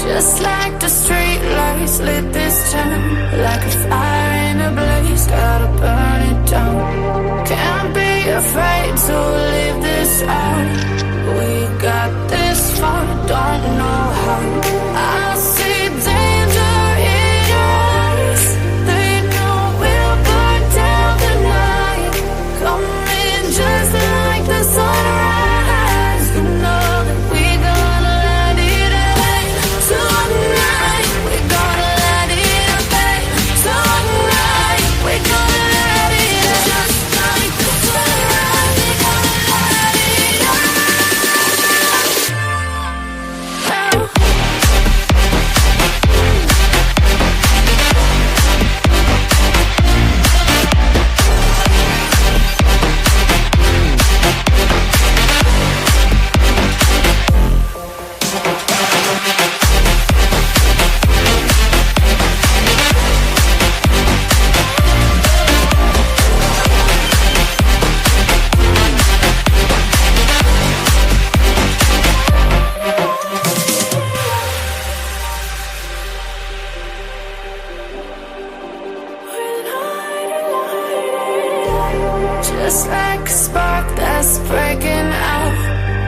Just like the street lights lit this town, like a fire in a blaze, gotta burn it down. Can't be afraid to leave this out. We got this far, don't know how. I see danger in your eyes. They know we'll burn down the night. Coming just like the sunrise. You know that we gonna let it rain. Tonight, we gonna let it rain. Tonight, we gonna let it rain. Just like the sunrise, we gonna let it rain. Just like a spark that's breaking out.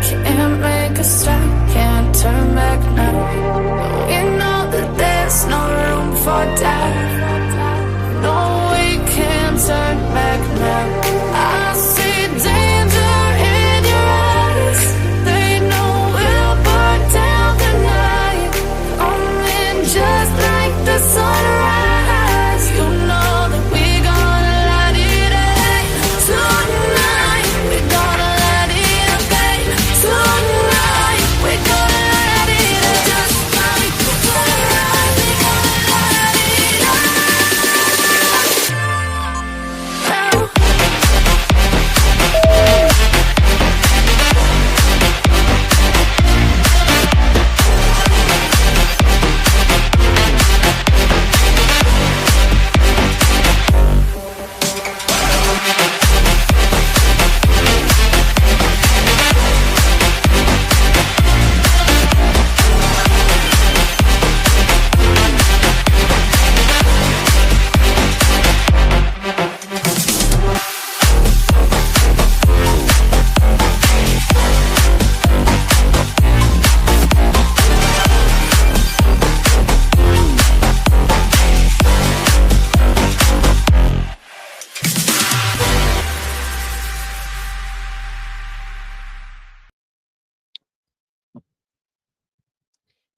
Can't make a stop, can't turn back now. We know that there's no room for doubt. No, we can't turn back now. I see danger in your eyes. They know we'll burn down the night. Coming just like the sunrise. You know that we gonna let it rain. Tonight, we gonna let it rain. Tonight, we gonna let it rain. Just like the sunrise, we gonna let it rain.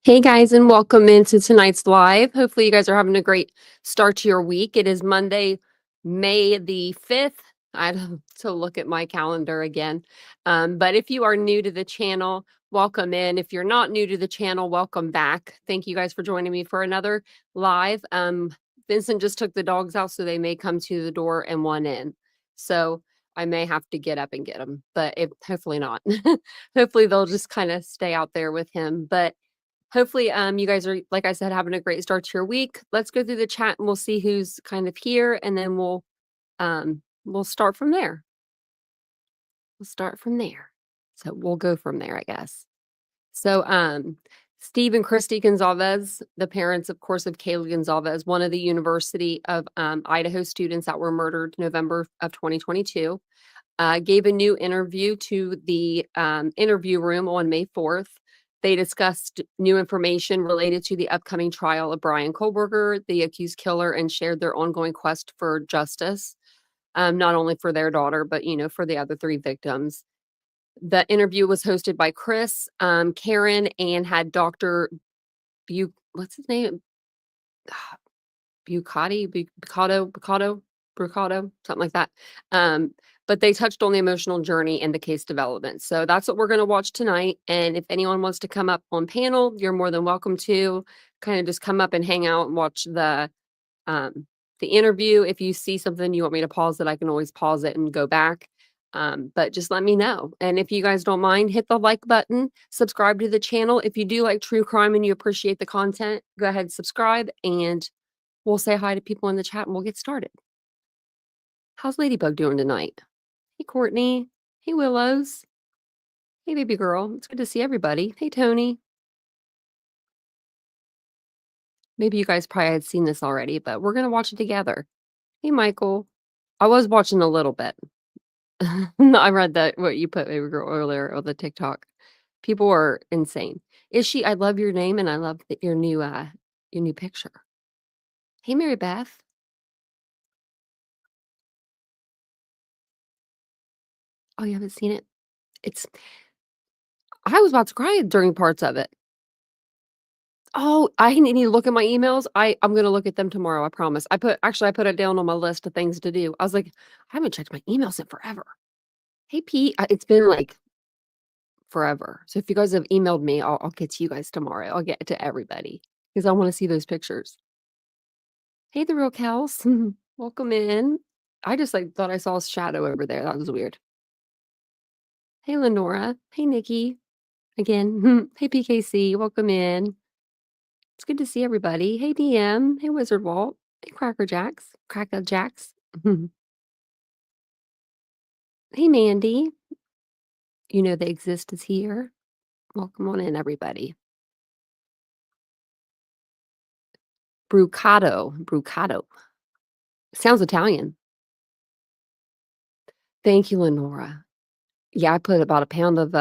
Hey guys, and welcome into tonight's live. Hopefully you guys are having a great start to your week. It is Monday, May the 5th. I have to look at my calendar again. But if you are new to the channel, welcome in. If you're not new to the channel, welcome back. Thank you guys for joining me for another live. Vincent just took the dogs out, so they may come to the door and one in. So I may have to get up and get them, but hopefully not. Hopefully they'll just kind of stay out there with him. But hopefully, you guys are, like I said, having a great start to your week. Let's go through the chat and we'll see who's kind of here, and then we'll start from there. We'll start from there. So we'll go from there, I guess. So, Steve and Kristi Goncalves, the parents, of course, of Kaylee Goncalves, one of the University of Idaho students that were murdered November of 2022, gave a new interview to the interview room on May 4th. They discussed new information related to the upcoming trial of Brian Kohlberger, the accused killer, and shared their ongoing quest for justice, not only for their daughter, but, for the other 3 victims. The interview was hosted by Chris, Karen, and had Dr. What's his name? Bucato, something like that. But they touched on the emotional journey and the case development. So that's what we're going to watch tonight. And if anyone wants to come up on panel, you're more than welcome to kind of just come up and hang out and watch the interview. If you see something you want me to pause it, I can always pause it and go back. But just let me know. And if you guys don't mind, hit the like button, subscribe to the channel. If you do like true crime and you appreciate the content, go ahead and subscribe, and we'll say hi to people in the chat and we'll get started. How's Ladybug doing tonight? Hey, Courtney. Hey, Willows. Hey, baby girl. It's good to see everybody. Hey, Tony. Maybe you guys probably had seen this already, but we're gonna watch it together. Hey, Michael. I was watching a little bit. No, I read that what you put baby girl earlier on the TikTok. People are insane. Is she? I love your name and I love your new picture. Hey, Mary Beth. Oh, you haven't seen it? It's. I was about to cry during parts of it. Oh, I need to look at my emails. I'm gonna look at them tomorrow. I promise. I put it down on my list of things to do. I was like, I haven't checked my emails in forever. Hey, Pete. It's been like forever. So if you guys have emailed me, I'll get to you guys tomorrow. I'll get to everybody because I want to see those pictures. Hey, the real cows. Welcome in. I just like thought I saw a shadow over there. That was weird. Hey, Lenora. Hey, Nikki. Again. Hey, PKC. Welcome in. It's good to see everybody. Hey, DM. Hey, Wizard Walt. Hey, Cracker Jacks. Cracker Jacks. Hey, Mandy. You know the exist is here. Welcome on in, everybody. Brucato. Brucato. Sounds Italian. Thank you, Lenora. Yeah, I put about a pound of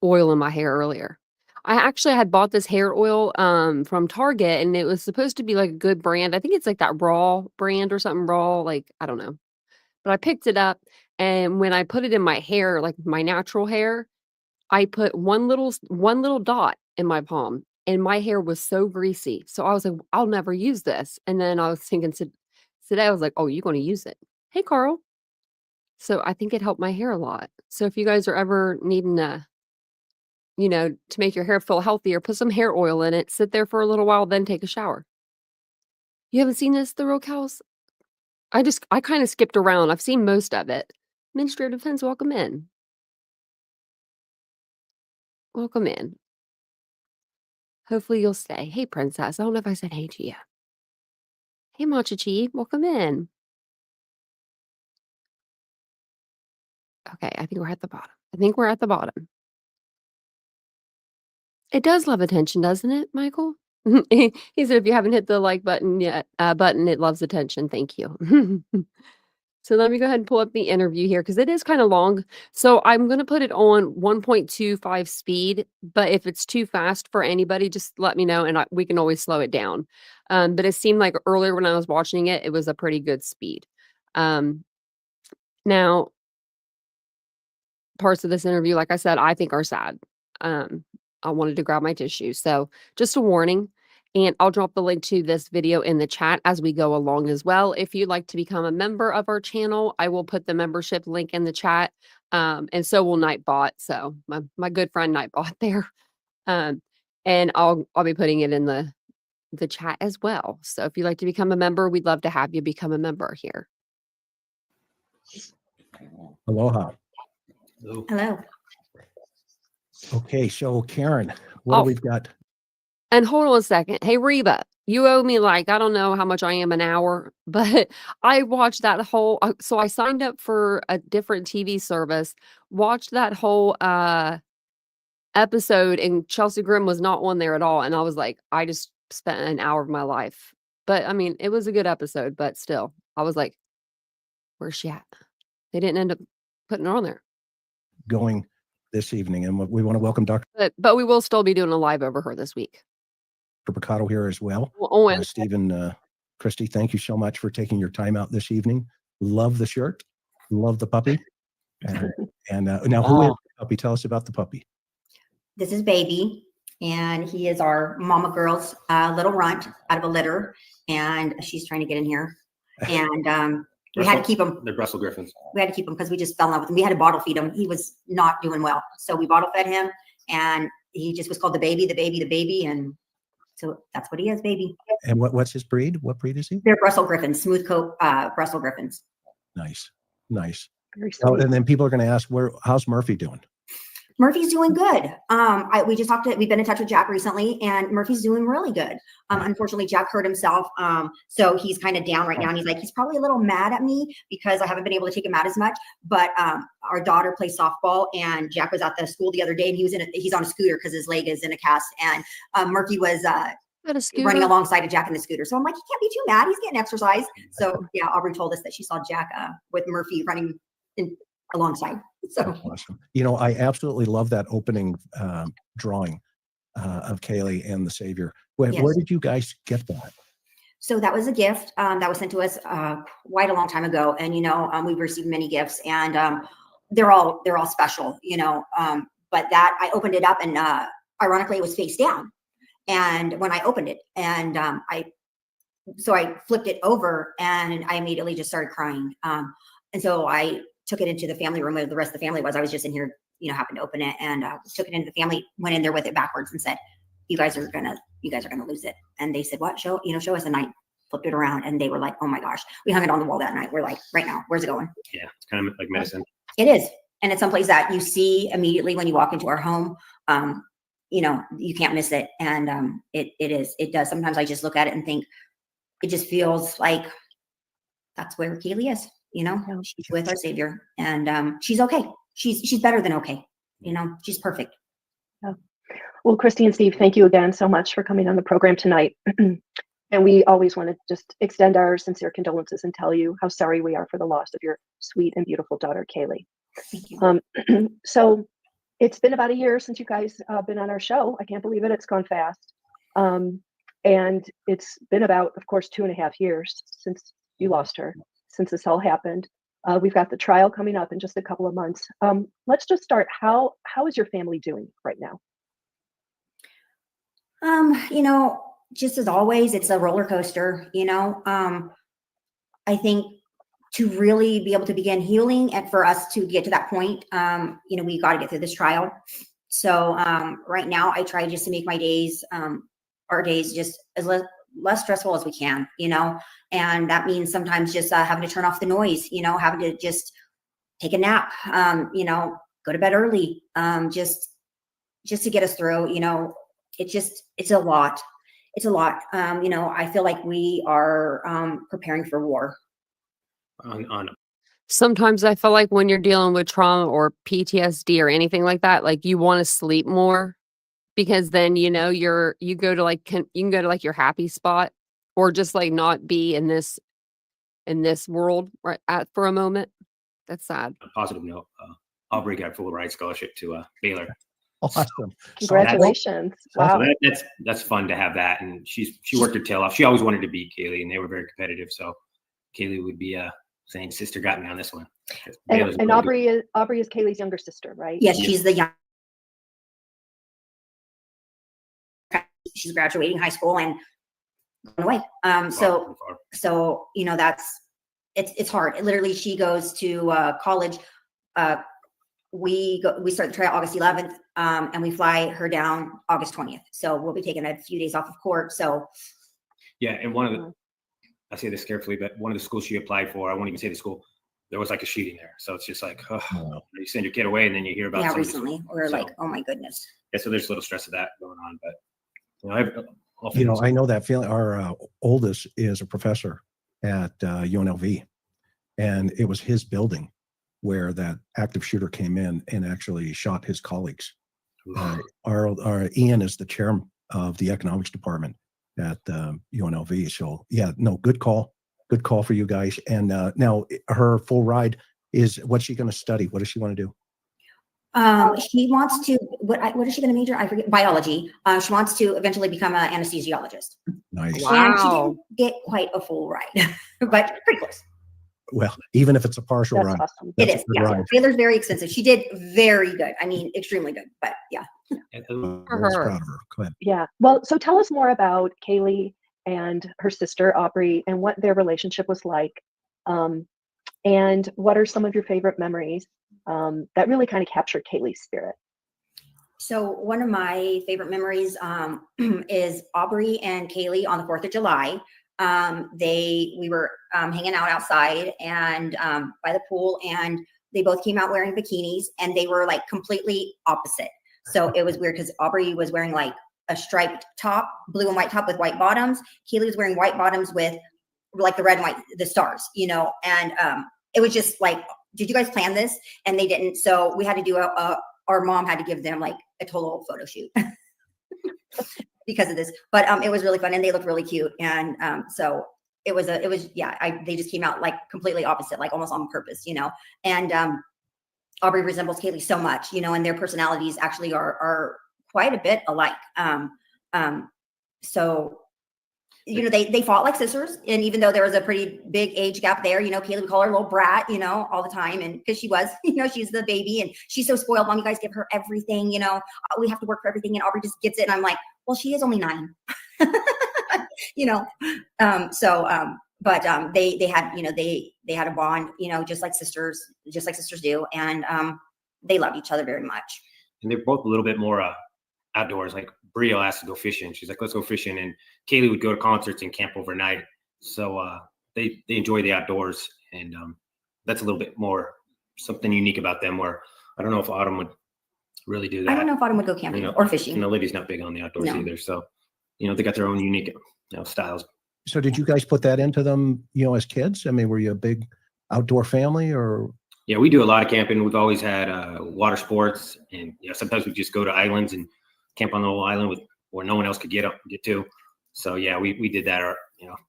oil in my hair earlier. I actually had bought this hair oil from Target and it was supposed to be like a good brand. I think it's like that raw brand or something raw, like I don't know. But I picked it up and when I put it in my hair, like my natural hair, I put one little dot in my palm and my hair was so greasy. So I was like, I'll never use this. And then I was thinking today I was like, oh, you're going to use it. Hey, Carl. So I think it helped my hair a lot. So if you guys are ever needing to make your hair feel healthier, put some hair oil in it, sit there for a little while, then take a shower. You haven't seen this, the real cows? I kind of skipped around. I've seen most of it. Ministry of Defense, welcome in. Welcome in. Hopefully you'll stay. Hey, Princess. I don't know if I said hey to you. Hey, Machichi, welcome in. Okay, I think we're at the bottom. It does love attention, doesn't it, Michael? He said, if you haven't hit the like button yet, it loves attention. Thank you. So let me go ahead and pull up the interview here because it is kind of long. So I'm going to put it on 1.25 speed, but if it's too fast for anybody, just let me know and we can always slow it down. But it seemed like earlier when I was watching it, it was a pretty good speed. Now, parts of this interview, like I said, I think are sad. I wanted to grab my tissue. So just a warning. And I'll drop the link to this video in the chat as we go along as well. If you'd like to become a member of our channel, I will put the membership link in the chat. And so will Nightbot. So my good friend Nightbot there. And I'll be putting it in the chat as well. So if you'd like to become a member, we'd love to have you become a member here. Aloha. Hello. Okay, so Karen, what do we've got? And hold on a second. Hey, Reba, you owe me like, I don't know how much I am an hour, but I watched that whole, so I signed up for a different TV service, watched that whole episode and Chelsea Grim was not on there at all. And I was like, I just spent an hour of my life. But I mean, it was a good episode, but still, I was like, where's she at? They didn't end up putting her on there. Going this evening, and we want to welcome Dr. But we will still be doing a live over her this week. Picato here as well. Stephen, Kristi, thank you so much for taking your time out this evening. Love the shirt, love the puppy. And now, who is the puppy? Tell us about the puppy. This is Baby, and he is our mama girl's little runt out of a litter, and she's trying to get in here. And we had to keep him. They're Brussels Griffins. We had to keep him because we just fell in love with him. We had to bottle feed him. He was not doing well, so we bottle fed him, and he just was called the baby, and so that's what he is, Baby. And what's his breed? What breed is he? They're Brussels Griffins, smooth coat Brussels Griffins. Nice. Oh, and then people are going to ask, how's Murphy doing? Murphy's doing good. We just talked to, we've been in touch with Jack recently, and Murphy's doing really good. Unfortunately, Jack hurt himself. So he's kind of down right now. And he's like, he's probably a little mad at me because I haven't been able to take him out as much. But our daughter plays softball, and Jack was at the school the other day, and he's on a scooter because his leg is in a cast. And Murphy was Got a scooter. running alongside of Jack in the scooter. So I'm like, he can't be too mad. He's getting exercise. So yeah, Aubrey told us that she saw Jack with Murphy running alongside. So awesome. You know, I absolutely love that opening drawing of Kaylee and the Savior. Where did you guys get that? So that was a gift that was sent to us quite a long time ago. And, you know, we've received many gifts, and they're all special, you know, but that I opened it up, and ironically it was face down. And when I opened it, and I flipped it over, and I immediately just started crying. And so I took it into the family room where the rest of the family was. I was just in here, you know, happened to open it, and took it into the family, went in there with it backwards and said, you guys are gonna lose it. And they said, what? Show us. And I flipped it around, and they were like, oh my gosh. We hung it on the wall that night. We're like, right now, where's it going? Yeah, it's kind of like medicine. It is. And it's someplace that you see immediately when you walk into our home. You know, you can't miss it. And it does. Sometimes I just look at it and think, it just feels like that's where Kaylee is, you know, she's with our Savior, and she's okay. She's better than okay. You know, she's perfect. Well, Kristi and Steve, thank you again so much for coming on the program tonight. And we always want to just extend our sincere condolences and tell you how sorry we are for the loss of your sweet and beautiful daughter, Kaylee. Thank you. So it's been about a year since you guys been on our show. I can't believe it. It's gone fast. And it's been about, of course, 2.5 years since you lost her, since this all happened. We've got the trial coming up in just a couple of months. Let's just start. How is your family doing right now? You know, just as always, it's a roller coaster, you know. I think to really be able to begin healing, and for us to get to that point, you know, we got to get through this trial. So right now I try just to make my days, our days, just as less stressful as we can, you know. And that means sometimes just having to turn off the noise, you know, having to just take a nap, you know, go to bed early, just to get us through, you know. It's a lot. It's a lot. You know, I feel like we are preparing for war. Sometimes I feel like when you're dealing with trauma or PTSD or anything like that, like you want to sleep more, because then, you know, you go to like, you can go to like your happy spot, or just like not be in this world right for a moment. That's sad. On a positive note, Aubrey got full ride scholarship to Baylor. Awesome. Congratulations. Wow. So that's fun to have that. And she worked her tail off. She always wanted to beat Kaylee, and they were very competitive. So Kaylee would be saying, sister got me on this one. And Aubrey is Kaylee's younger sister, right? Yes, she's the young. She's graduating high school and going away. So you know, it's hard. Literally, she goes to college. We start the trial August 11th, and we fly her down August 20th. So we'll be taking a few days off of court. So yeah, and I say this carefully, but one of the schools she applied for, I won't even say the school, there was like a shooting there. So it's just like, you send your kid away, and then you hear about recently, we're like, oh my goodness. Yeah, so there's a little stress of that going on, but you know, I know that feeling. Our oldest is a professor at UNLV, and it was his building where that active shooter came in and actually shot his colleagues. Our Ian is the chair of the economics department at UNLV. So yeah, no, good call for you guys. And now her full ride is, what's she going to study? What does she want to do? She wants to, what is she going to major? I forget. Biology. She wants to eventually become an anesthesiologist. Nice. Wow. And she didn't get quite a full ride, but pretty close. Well, even if it's a partial ride, awesome. It is. Yeah. Baylor's very expensive. She did very good. I mean, extremely good. But yeah. For her. Proud of her. Go ahead. Yeah. Well, so tell us more about Kaylee and her sister Aubrey, and what their relationship was like, and what are some of your favorite memories that really kind of captured Kaylee's spirit. So one of my favorite memories is Aubrey and Kaylee on the 4th of July. We were hanging out outside and by the pool, and they both came out wearing bikinis, and they were like completely opposite. So it was weird because Aubrey was wearing like a striped top, blue and white top with white bottoms. Kaylee was wearing white bottoms with like the red and white, the stars, you know, and it was just like, did you guys plan this? And they didn't. So we had to do our mom had to give them like a total photo shoot. because of this, but it was really fun and they looked really cute. And so it was they just came out like completely opposite, like almost on purpose, and Aubrey resembles Kaylee so much, and their personalities actually are quite a bit alike. So they fought like sisters, and even though there was a pretty big age gap there, Kaylee would call her little brat, all the time, and because she was, she's the baby, and she's so spoiled. Mom, you guys give her everything, we have to work for everything, and Aubrey just gets it, and I'm like, well, she is only 9, but they had, they had a bond, just like sisters do, and they love each other very much. And they're both a little bit more outdoors. Like Bria asked to go fishing. She's like, let's go fishing. And Kaylee would go to concerts and camp overnight. So they enjoy the outdoors. And that's a little bit more something unique about them, where I don't know if Autumn would really do that. I don't know if Autumn would go camping or fishing. And Olivia's not big on the outdoors either. So, they got their own unique styles. So did you guys put that into them, as kids? I mean, were you a big outdoor family or? Yeah, we do a lot of camping. We've always had water sports, and sometimes we just go to islands and camp on the little island where no one else could get to. So yeah, we did that,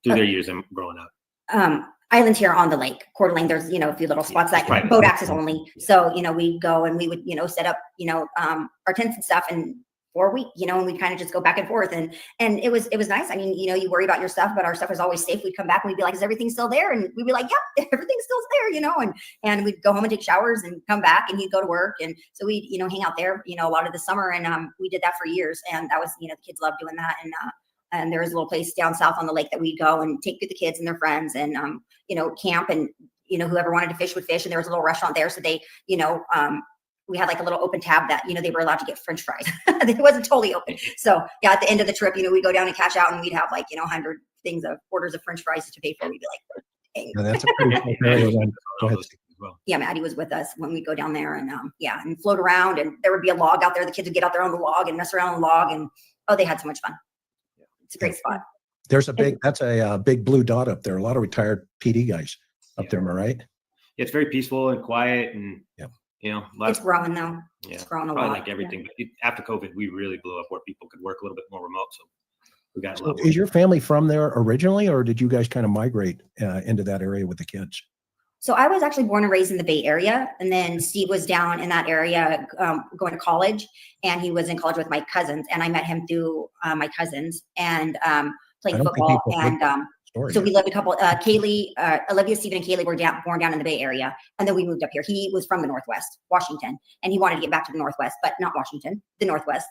through their years and growing up. Islands here on the lake, Coeur d'Alene, there's, a few little spots that boat access only. So, we'd go and we would, set up, our tents and stuff and for a week, and we'd kind of just go back and forth. And it was nice. I mean, you worry about your stuff, but our stuff was always safe. We'd come back and we'd be like, is everything still there? And we'd be like, yeah, everything's still there, and we'd go home and take showers and come back and he'd go to work. And so we'd, hang out there, a lot of the summer. And we did that for years. And that was, the kids loved doing that. And there was a little place down south on the lake that we'd go and take the kids and their friends and, camp, and, whoever wanted to fish would fish. And there was a little restaurant there. So they, we had like a little open tab that, they were allowed to get French fries. It wasn't totally open. So yeah, at the end of the trip, we'd go down and cash out and we'd have like, 100 orders of French fries to pay for. We'd be like, dang. Yeah, that's a pretty cool one. Go ahead. Yeah, Maddie was with us when we go down there and and float around, and there would be a log out there. The kids would get out there on the log and mess around on the log, and they had so much fun. It's a great spot. There's that's a big blue dot up there. A lot of retired PD guys up there, am I right? It's very peaceful and quiet, and it's growing though. Yeah, it's growing a lot. lot. Like everything, but after COVID, we really blew up where people could work a little bit more remote. So we got. So is your family from there originally, or did you guys kind of migrate into that area with the kids? So I was actually born and raised in the Bay Area, and then Steve was down in that area going to college, and he was in college with my cousins, and I met him through my cousins and playing football. And so we lived a couple. Kaylee, Olivia, Stephen, and Kaylee were born down in the Bay Area, and then we moved up here. He was from the Northwest, Washington, and he wanted to get back to the Northwest, but not Washington, the Northwest.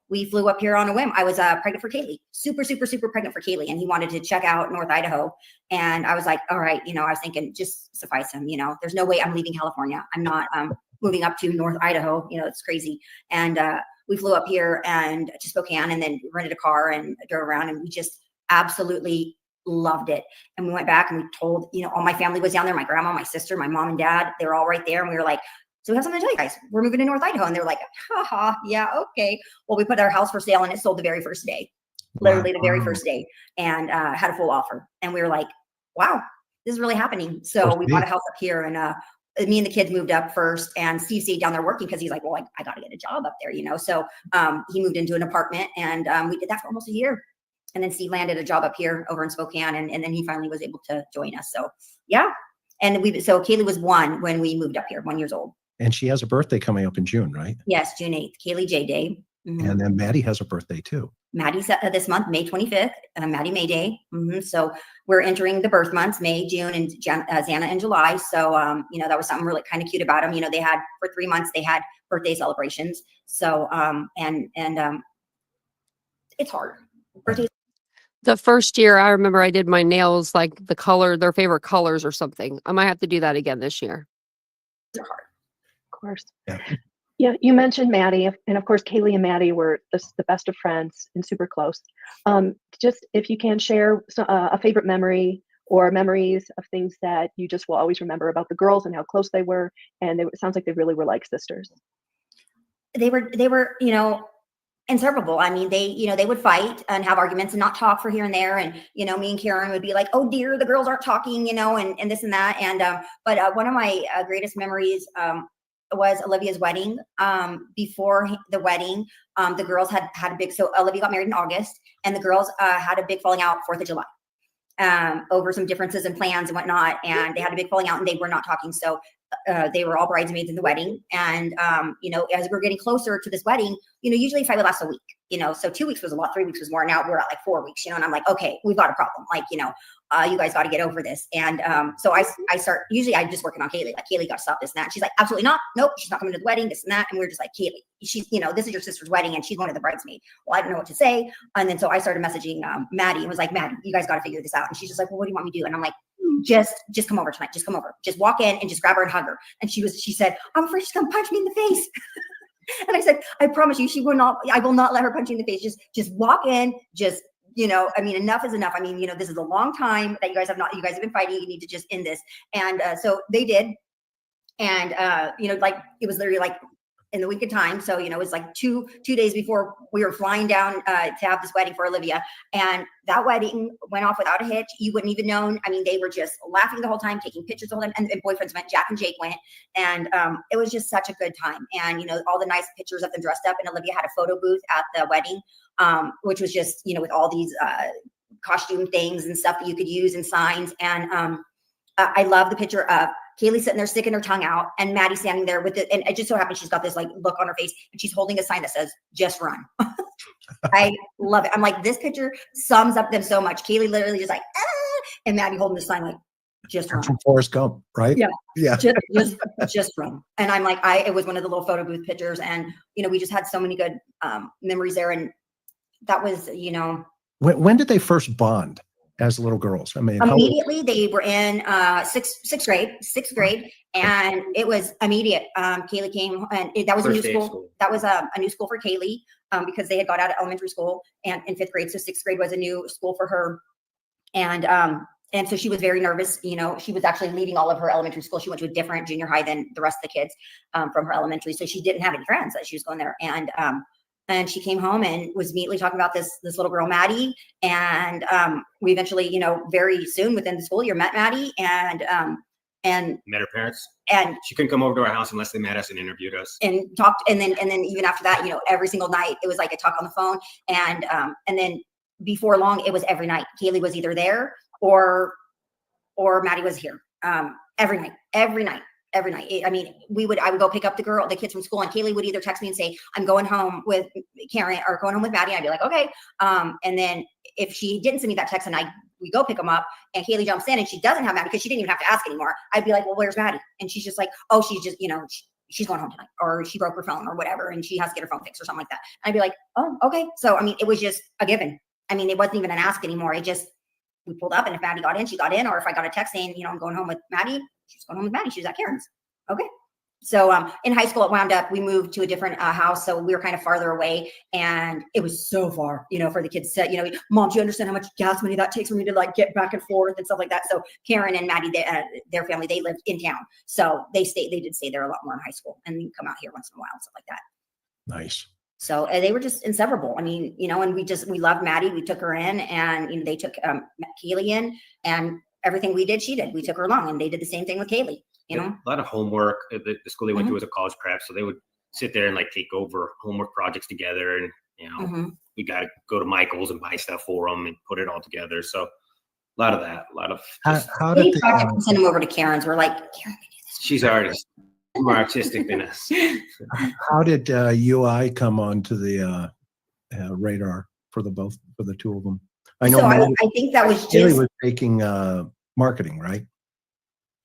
We flew up here on a whim. I was pregnant for Kaylee, super, super, super pregnant for Kaylee, and he wanted to check out North Idaho. And I was like, all right, I was thinking, just suffice him. There's no way I'm leaving California. I'm not moving up to North Idaho. It's crazy. And we flew up here and to Spokane, and then rented a car and drove around, and we just absolutely loved it. And we went back and we told, all my family was down there, my grandma, my sister, my mom and dad, they were all right there. And we were like, so we have something to tell you guys. We're moving to North Idaho. And they're like, haha, yeah, okay. Well, we put our house for sale and it sold the very first day, literally the very first day, and had a full offer. And we were like, wow, this is really happening. So we bought a house up here, and me and the kids moved up first, and Steve stayed down there working because he's like, well, I got to get a job up there, So he moved into an apartment, and we did that for almost a year. And then Steve landed a job up here over in Spokane, and then he finally was able to join us. So yeah. And so Kaylee was 1 when we moved up here, 1 year old. And she has a birthday coming up in June, right? Yes, June 8th, Kaylee J Day. Mm-hmm. And then Maddie has a birthday too. Maddie's this month, May 25th, Maddie May Day. Mm-hmm. So we're entering the birth months, May, June, and Xana in July. So, that was something really kind of cute about them. They had, for 3 months, they had birthday celebrations. So, it's hard. Birthdays. The first year, I remember I did my nails like their favorite colors or something. I might have to do that again this year. They're hard. Of course. Yeah. Yeah, you mentioned Maddie, and of course, Kaylee and Maddie were the best of friends and super close. Just if you can share a favorite memory or memories of things that you just will always remember about the girls and how close they were. And it sounds like they really were like sisters. They were, inseparable. I mean, they would fight and have arguments and not talk for here and there. And, me and Karen would be like, oh dear, the girls aren't talking, and this and that. And, but one of my greatest memories was Olivia's wedding. Before the wedding, the girls had a big, so Olivia got married in August, and the girls had a big falling out 4th of July over some differences in plans and whatnot. And they had a big falling out and they were not talking. So they were all bridesmaids in the wedding. And, you know, as we're getting closer to this wedding, you know, usually fight would last a week, you know, so 2 weeks was a lot, 3 weeks was more. Now we're at like 4 weeks, you know, and I'm like, okay, we've got a problem. Like, you know, you guys got to get over this. And so I start, usually I'm just working on Kaylee, like Kaylee got to stop this and that. And she's like, absolutely not. Nope. She's not coming to the wedding, this and that. And we're just like, Kaylee, she's, you know, this is your sister's wedding and she's one of the bridesmaids. Well, I don't know what to say. And then so I started messaging Maddie and was like, Maddie, you guys got to figure this out. And she's just like, well, what do you want me to do? And I'm like, just come over tonight. Just come over. Just walk in and just grab her and hug her. And she said, I'm afraid she's going to punch me in the face. And I said, I promise you, I will not let her punch you in the face. Just walk in, just, you know, I mean, enough is enough. I mean, you know, this is a long time that you guys have been fighting. You need to just end this. And so they did. And, you know, like, it was literally like in the week of time. So, you know, it was like two days before we were flying down to have this wedding for Olivia. And that wedding went off without a hitch. You wouldn't even known. I mean, they were just laughing the whole time, taking pictures the whole time. And boyfriends went, Jack and Jake went. And it was just such a good time. And, you know, all the nice pictures of them dressed up. And Olivia had a photo booth at the wedding, which was just, you know, with all these costume things and stuff that you could use and signs. And I love the picture of Kaylee sitting there sticking her tongue out and Maddie standing there with it. And it just so happens she's got this like look on her face and she's holding a sign that says, just run. I love it. I'm like, this picture sums up them so much. Kaylee literally just like, ah, and Maddie holding the sign like, just run. From Forrest Gump, right? Yeah. Yeah. Just run. And I'm like, it was one of the little photo booth pictures. And, you know, we just had so many good memories there. And that was, you know. When did they first bond as little girls? I mean, immediately they were in sixth grade, and it was immediate. Kaylee came, and that was a new school. That was a new school for Kaylee because they had got out of elementary school and in 5th grade. So 6th grade was a new school for her. And so she was very nervous. You know, she was actually leaving all of her elementary school. She went to a different junior high than the rest of the kids from her elementary. So she didn't have any friends as she was going there. And she came home and was immediately talking about this little girl, Maddie. And we eventually, you know, very soon within the school year met Maddie and met her parents. And she couldn't come over to our house unless they met us and interviewed us and talked. And then even after that, you know, every single night it was like a talk on the phone. And then before long, it was every night. Kaylee was either there or Maddie was here every night. I mean, I would go pick up the kids from school, and Kaylee would either text me and say, I'm going home with Karen or going home with Maddie. I'd be like, okay. And then if she didn't send me that text and we go pick them up and Kaylee jumps in and she doesn't have Maddie because she didn't even have to ask anymore. I'd be like, well, where's Maddie? And she's just like, oh, she's just, you know, she's going home tonight, or she broke her phone or whatever. And she has to get her phone fixed or something like that. And I'd be like, oh, okay. So, I mean, it was just a given. I mean, it wasn't even an ask anymore. We pulled up, and if Maddie got in, she got in. Or if I got a text saying, you know, I'm going home with Maddie, she's going home with Maddie. She was at Karen's. Okay. So in high school, it wound up, we moved to a different house. So we were kind of farther away, and it was so far, you know, for the kids to, you know, Mom, do you understand how much gas money that takes for me to like get back and forth and stuff like that? So Karen and Maddie, their family, they lived in town. So they did stay there a lot more in high school and come out here once in a while and stuff like that. Nice. So they were just inseparable. I mean, you know, and we loved Maddie. We took her in, and, you know, they took Kaylee in, and everything we did, she did. We took her along, and they did the same thing with Kaylee. You know, a lot of homework. The school they went to was a college prep, so they would sit there and like take over homework projects together, and, you know, we got to go to Michael's and buy stuff for them and put it all together. So a lot of that, how did they send them over to Karen's? We're like, Karen can do this. She's already more artistic than us. How did UI come onto the radar for the two of them? I know. So I think that was Kaylee was taking marketing, right?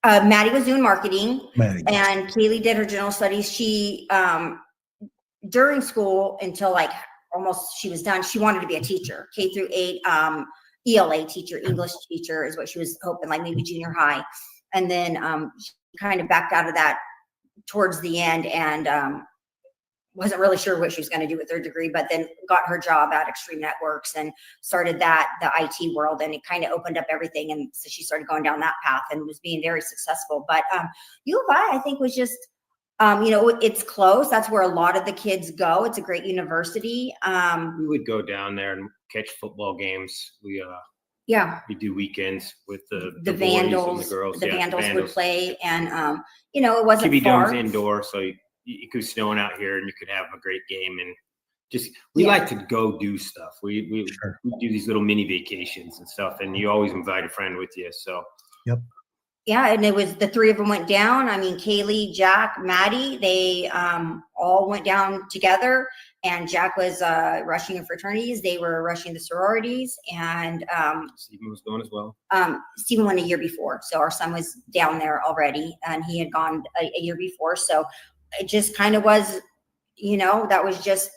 Maddie was doing marketing, and Kaylee did her general studies. She, during school until like almost she was done, she wanted to be a teacher, K through 8, ELA teacher, English teacher is what she was hoping, like maybe junior high. And then she kind of backed out of that towards the end, and wasn't really sure what she was going to do with her degree, but then got her job at Extreme Networks and started the IT world, and it kind of opened up everything. And so she started going down that path and was being very successful. But U of I think was just, you know, it's close. That's where a lot of the kids go. It's a great university. We would go down there and catch football games. We Yeah. We do weekends with the boys Vandals, and the girls. the Yeah, Vandals would play, and you know, it wasn't TV far. Dome's indoor, so you could snowing out here, and you could have a great game. And just we like to go do stuff. We do these little mini vacations and stuff, and you always invite a friend with you. So Yep. Yeah, and it was the three of them went down. I mean, Kaylee, Jack, Maddie, they all went down together. And Jack was rushing in fraternities. They were rushing the sororities, and Stephen was going as well. Stephen went a year before, so our son was down there already, and he had gone a year before. So it just kind of was, you know, that was just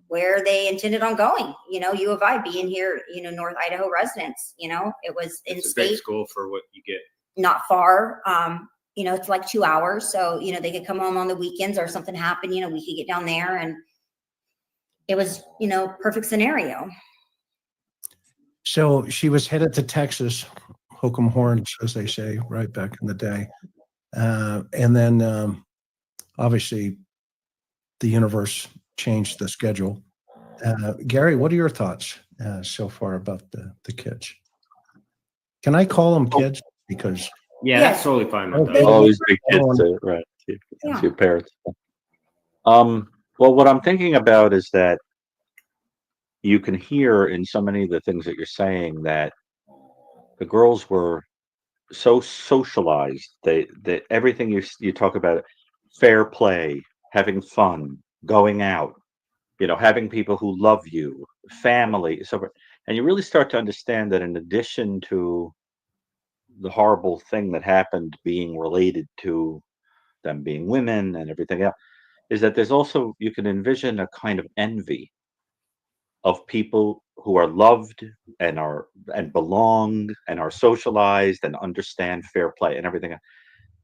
where they intended on going. You know, U of I being here, you know, North Idaho residents. You know, it was in It's a great state. school for what you get. Not far. You know, it's like 2 hours. So, you know, they could come home on the weekends or something happened, you know, we could get down there, and it was, you know, perfect scenario. So she was headed to Texas, hook 'em horns, as they say, right back in the day. And then obviously the universe changed the schedule. Gary, what are your thoughts so far about the kids? Can I call them kids? Because that's totally fine. Always big kids, right? To your parents. Well, what I'm thinking about is that you can hear in so many of the things that you're saying that the girls were so socialized. They everything you talk about, fair play, having fun, going out, you know, having people who love you, family. So, and you really start to understand that in addition to the horrible thing that happened being related to them being women and everything else, is that there's also, you can envision a kind of envy of people who are loved and belong and are socialized and understand fair play and everything.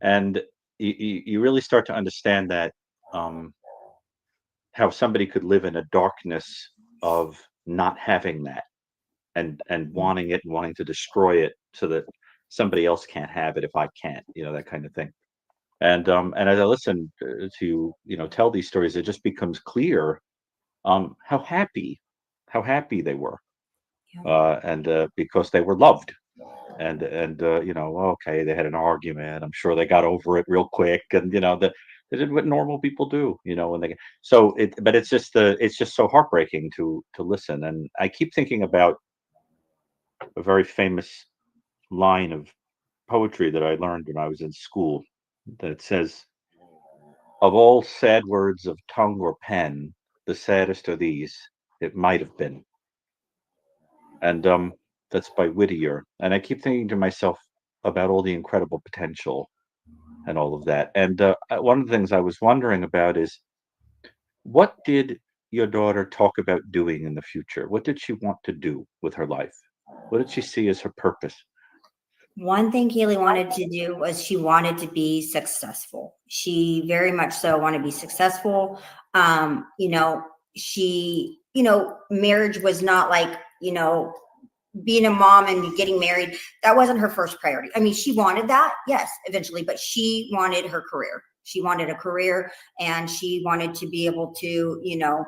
And you really start to understand that how somebody could live in a darkness of not having that and wanting it and wanting to destroy it so that somebody else can't have it if I can't, you know, that kind of thing. And as I listen to you know tell these stories, it just becomes clear how happy they were, and because they were loved, and you know, okay, they had an argument. I'm sure they got over it real quick, and you know they did what normal people do, you know, when they. So but it's just so heartbreaking to listen, and I keep thinking about a very famous line of poetry that I learned when I was in school that says, "Of all sad words of tongue or pen, the saddest are these, it might have been." And that's by Whittier. And I keep thinking to myself about all the incredible potential and all of that. And one of the things I was wondering about is, what did your daughter talk about doing in the future? What did she want to do with her life? What did she see as her purpose? One thing Kaylee wanted to do was she wanted to be successful. She very much so wanted to be successful. You know, she, you know, marriage was not like, you know, being a mom and getting married. That wasn't her first priority. I mean, she wanted that, yes, eventually, but she wanted her career. She wanted a career, and she wanted to be able to, you know,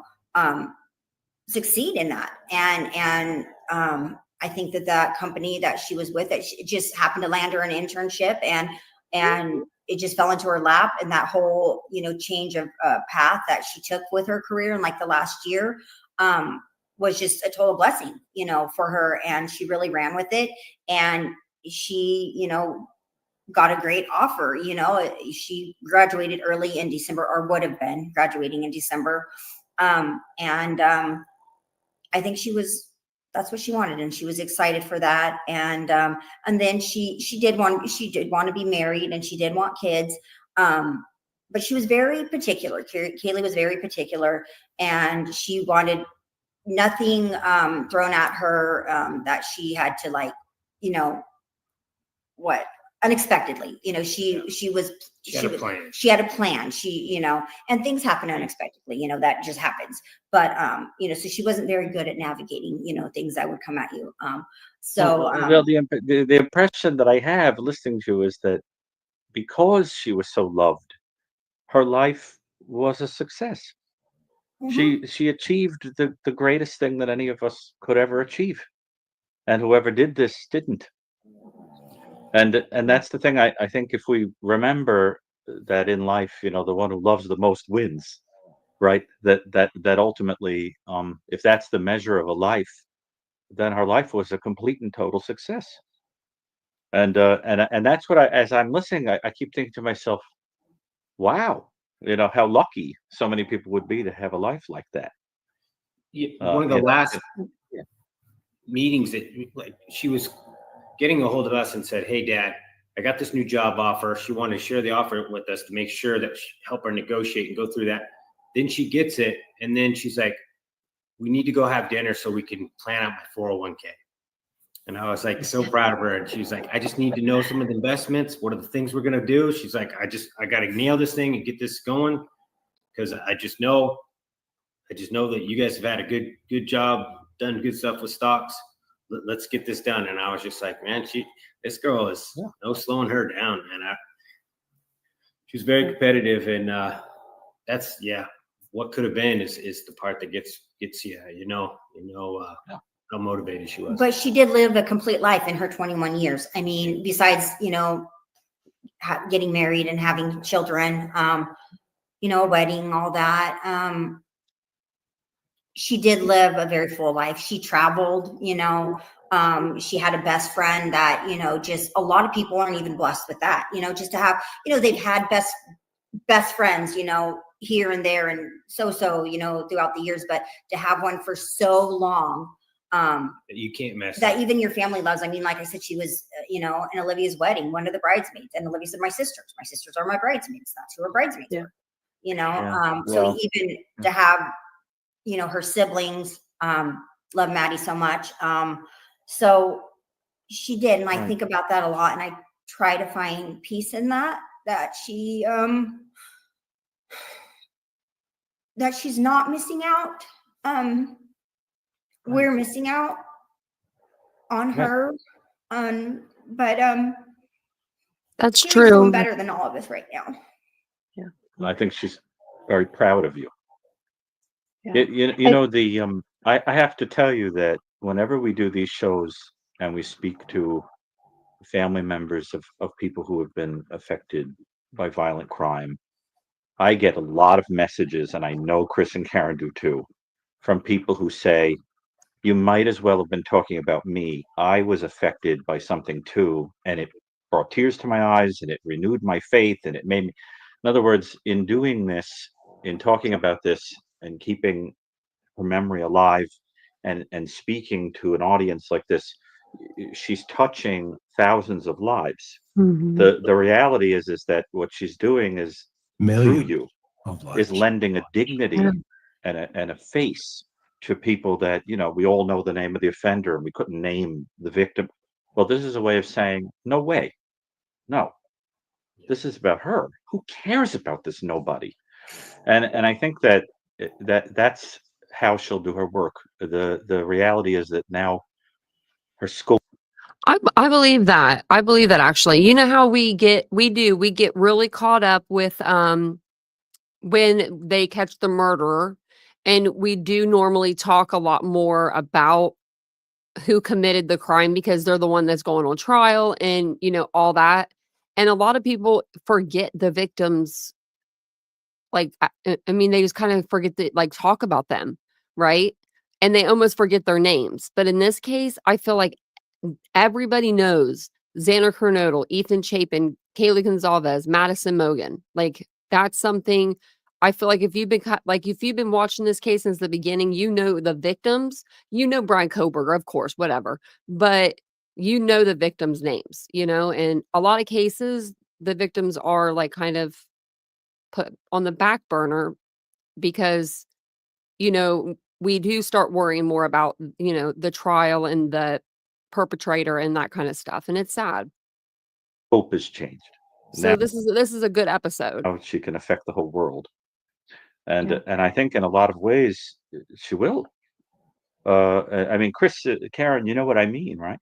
succeed in that. And I think that company that she was with, that she just happened to land her an internship, and it just fell into her lap. And that whole, you know, change of path that she took with her career in like the last year was just a total blessing, you know, for her. And she really ran with it. And she, you know, got a great offer. You know, she graduated early in December, or would have been graduating in December. I think that's what she wanted, and she was excited for that. And then she did want to be married, and she did want kids. But she was very particular. Kaylee was very particular, and she wanted nothing thrown at her that she had to, like, you know, what, unexpectedly, you know, she had a plan. She, you know, and things happen unexpectedly, you know, that just happens. But you know, so she wasn't very good at navigating, you know, things that would come at you. Well, the impression that I have listening to you is that because she was so loved, her life was a success. She achieved the greatest thing that any of us could ever achieve. and whoever did this didn't. And that's the thing. I think if we remember that in life, the one who loves the most wins, right? That ultimately, if that's the measure of a life, then her life was a complete and total success. And that's what as I'm listening, I keep thinking to myself, wow, how lucky so many people would be to have a life like that. One of the last meetings that she was getting a hold of us and said, "Hey, Dad, I got this new job offer." She wanted to share the offer with us to make sure that help her negotiate and go through that. Then she gets it, and then she's like, "We need to go have dinner so we can plan out my 401k." And I was like so proud of her. And she's like, "I just need to know some of the investments. What are the things we're gonna do?" She's like, I got to nail this thing and get this going, because I just know that you guys have had a good job, done good stuff with stocks. Let's get this done. And I was just like, man, this girl is no slowing her down, man. She's very competitive, and that's what could have been is the part that gets you, how motivated she was. But she did live a complete life in her 21 years. I mean, besides, getting married and having children, a wedding, all that. She did live a very full life. She traveled, she had a best friend that, just a lot of people aren't even blessed with that, just to have, they've had best friends, here and there and so, throughout the years, but to have one for so long, you can't mess that up. even your family loves. I mean, like I said, she was, in Olivia's wedding, one of the bridesmaids, and Olivia said, my sisters are my bridesmaids. That's who her bridesmaids were, so even to have, her siblings, love Maddie so much. So she did. And I think about that a lot, and I try to find peace in that she, that she's not missing out. We're missing out on her. But That's she's true. doing better than all of us right now. Yeah. I think she's very proud of you. Yeah. I have to tell you that whenever we do these shows and we speak to family members of people who have been affected by violent crime, I get a lot of messages, and I know Chris and Karen do too, from people who say, you might as well have been talking about me. I was affected by something too, and it brought tears to my eyes, and it renewed my faith, and it made me, in other words, in doing this, in talking about this and keeping her memory alive and speaking to an audience like this, she's touching thousands of lives. Mm-hmm. The reality is that what she's doing is through you is lending a dignity and a face to people that, we all know the name of the offender and we couldn't name the victim. Well, this is a way of saying, no way. No, this is about her. Who cares about this nobody? And I think that's how she'll do her work. The reality is that now her school. I believe that. I believe that actually. You know how we get really caught up with when they catch the murderer, and we do normally talk a lot more about who committed the crime because they're the one that's going on trial and all that. And a lot of people forget the victims. Like, I mean, they just kind of forget to talk about them, right? And they almost forget their names. But in this case, I feel like everybody knows Xander Kernodle, Ethan Chapin, Kaylee Goncalves, Madison Mogan. Like, that's something I feel like if you've been watching this case since the beginning, the victims, Brian Koberger, of course, whatever, but the victims' names, and a lot of cases, the victims are kind of put on the back burner because, we do start worrying more about, the trial and the perpetrator and that kind of stuff. And it's sad. Hope has changed. So this is a good episode. Now she can affect the whole world. And I think in a lot of ways she will. I mean, Chris, Karen, you know what I mean, right?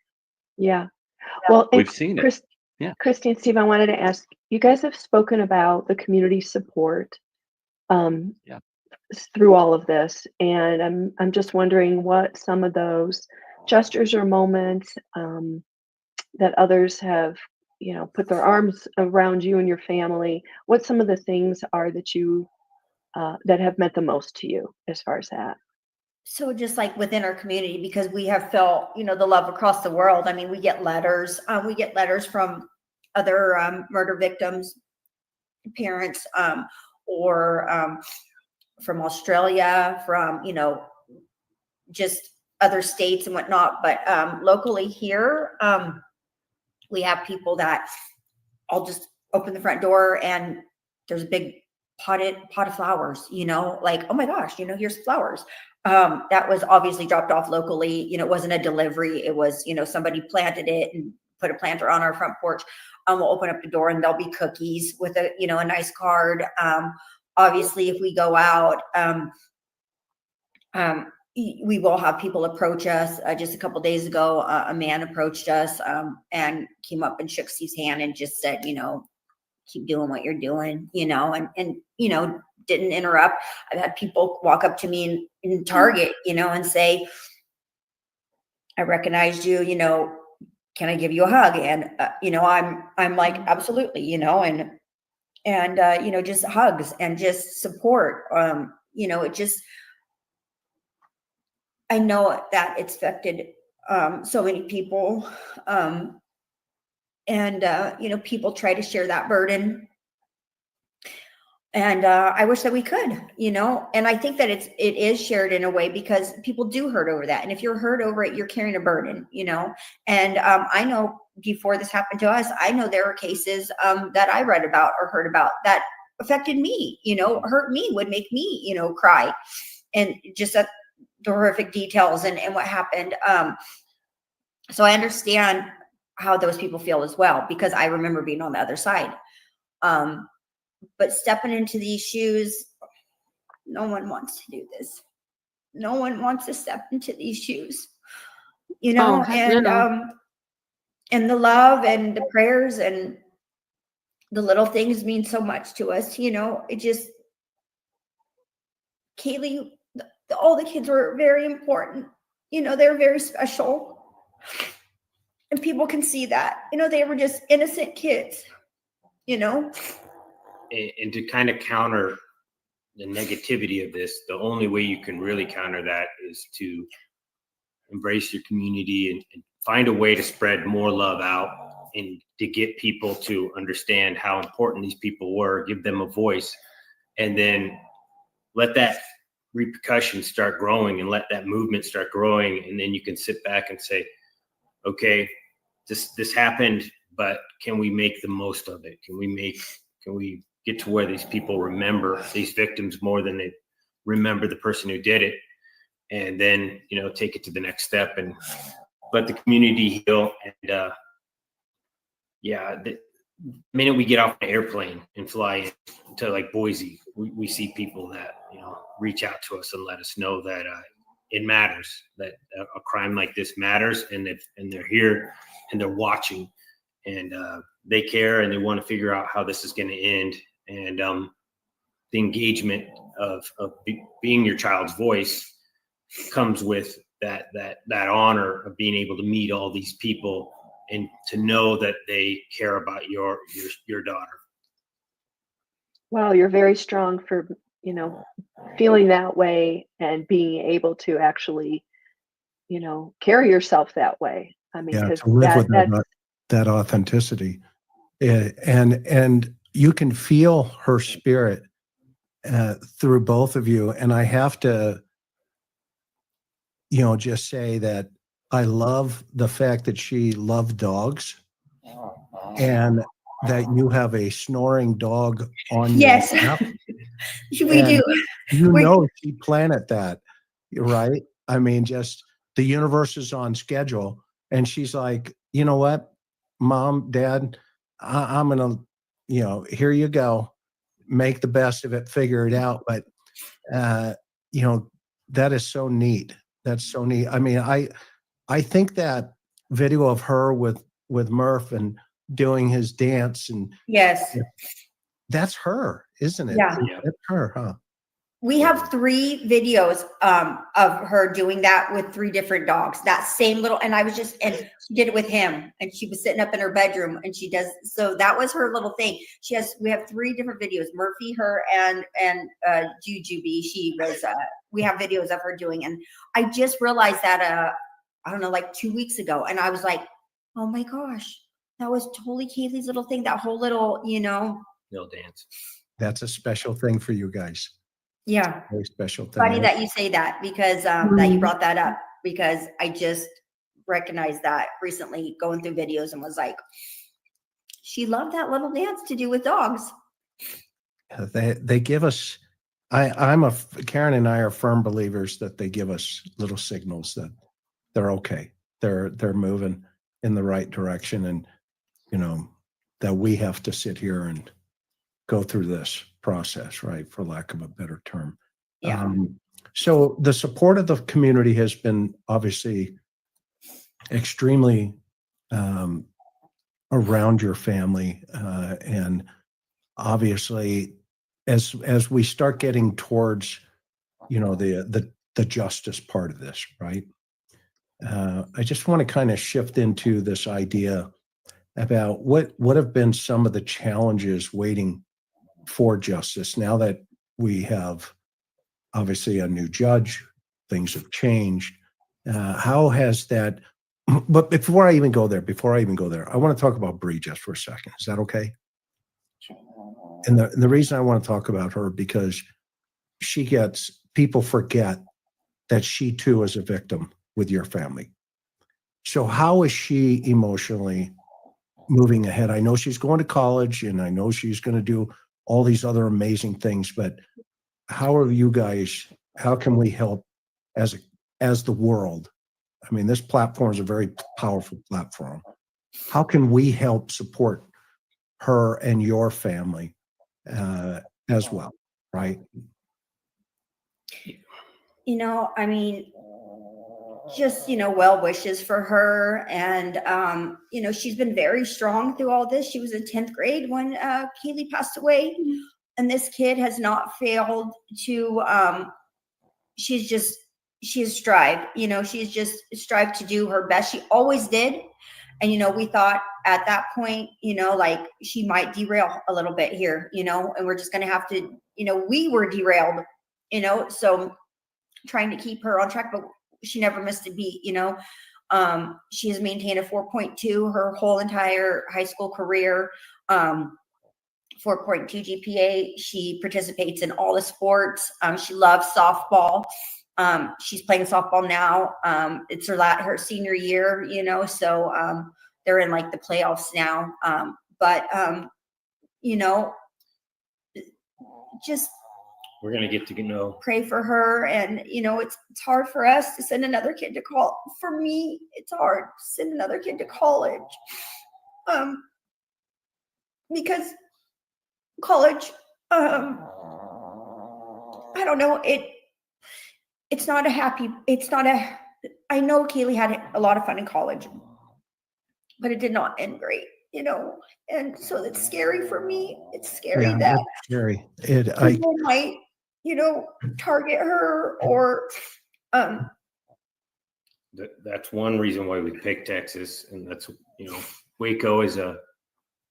Yeah. Well, we've seen it. Yeah. Kristi and Steve, I wanted to ask, you guys have spoken about the community support through all of this. And I'm just wondering what some of those gestures or moments that others have, put their arms around you and your family? What some of the things are that you that have meant the most to you as far as that? So just like within our community, because we have felt, the love across the world. I mean, we get letters. We get letters from other murder victims, parents, or from Australia, from, just other states and whatnot. But locally here, we have people that I'll just open the front door and there's a big pot of flowers, like, oh my gosh, here's flowers. That was obviously dropped off locally. It wasn't a delivery. It was, somebody planted it and put a planter on our front porch. We'll open up the door and there'll be cookies with a nice card. Obviously, if we go out, we will have people approach us. Just a couple days ago, a man approached us and came up and shook Steve's hand and just said, keep doing what you're doing, and didn't interrupt. I've had people walk up to me in Target, and say, I recognized you, can I give you a hug? And, I'm like, absolutely, and just hugs and just support. It just, I know that it's affected so many people. People try to share that burden. And I wish that we could, and I think that it is shared in a way because people do hurt over that. And if you're hurt over it, you're carrying a burden, and I know before this happened to us, I know there were cases that I read about or heard about that affected me, hurt me, would make me, cry, and just the horrific details and what happened. So I understand how those people feel as well, because I remember being on the other side. But stepping into these shoes, no one wants to do this. No one wants to step into these shoes, and the love and the prayers and the little things mean so much to us. It just, Kaylee, all the kids were very important. They're very special. And people can see that, they were just innocent kids, And to kind of counter the negativity of this, the only way you can really counter that is to embrace your community and find a way to spread more love out and to get people to understand how important these people were, give them a voice, and then let that repercussion start growing and let that movement start growing. And then you can sit back and say, okay, this happened, but can we make the most of it? Can we get to where these people remember these victims more than they remember the person who did it? And then, take it to the next step and let the community heal. And the minute we get off an airplane and fly into like Boise, we see people that, reach out to us and let us know that it matters, that a crime like this matters, and they're here and they're watching, and they care and they want to figure out how this is going to end. And the engagement of being your child's voice comes with that honor of being able to meet all these people and to know that they care about your daughter. Wow, you're very strong for, feeling that way and being able to actually, carry yourself that way. I mean, to live with that authenticity, and you can feel her spirit through both of you. And I have to, just say that I love the fact that she loved dogs and that you have a snoring dog on yes. your lap. We do. She planted that, right? I mean, just the universe is on schedule. And she's like, you know what, Mom, Dad, I'm going to, here you go. Make the best of it, figure it out. But, that is so neat. That's so neat. I mean, I think that video of her with Murph and doing his dance and yes, that's her, isn't it? Yeah. That's her, huh? We have 3 videos of her doing that with 3 different dogs. That same little, and and she did it with him, and she was sitting up in her bedroom, and she does. So that was her little thing. We have 3 different videos: Murphy, her, and Jujubee. We have videos of her doing, and I just realized that I don't know, like 2 weeks ago, and I was like, oh my gosh, that was totally Kaylee's little thing. That whole little, little dance. That's a special thing for you guys. Yeah. Very special thing. Funny that you say that, because that you brought that up, because I just recognized that recently going through videos and was like, she loved that little dance to do with dogs. They give us, Karen and I are firm believers that they give us little signals that they're okay. They're moving in the right direction, and that we have to sit here and go through this process, right, for lack of a better term. Yeah. So the support of the community has been obviously extremely around your family, and obviously as we start getting towards the justice part of this, right? I just want to kind of shift into this idea about what have been some of the challenges waiting for justice now that we have obviously a new judge. Things have changed. How has that? But before I even go there, I want to talk about Bree just for a second. Is that okay? And the reason I want to talk about her, because people forget that she too is a victim with your family. So how is she emotionally moving ahead? I know she's going to college, and I know she's going to do all these other amazing things, but how are you guys? How can we help as the world? I mean, this platform is a very powerful platform. How can we help support her and your family as well, right? I mean, just, well wishes for her. And, she's been very strong through all this. She was in 10th grade when Kaylee passed away. And this kid has not failed to, she has strived, she's just strived to do her best. She always did. And, we thought at that point, like she might derail a little bit here, and we're just going to have to, we were derailed, so trying to keep her on track, but she never missed a beat, she has maintained a 4.2 her whole entire high school career, 4.2 GPA. She participates in all the sports. She loves softball. She's playing softball now. It's her senior year, so they're in like the playoffs now. Just we're going to get to know, pray for her. And, it's hard for us to send another kid to college. For me, it's hard to send another kid to college. Because college, I don't know, I know Kaylee had a lot of fun in college, but it did not end great, and so it's scary for me. It's scary that scary. People might, target her, or that's one reason why we picked Texas. And that's, Waco is a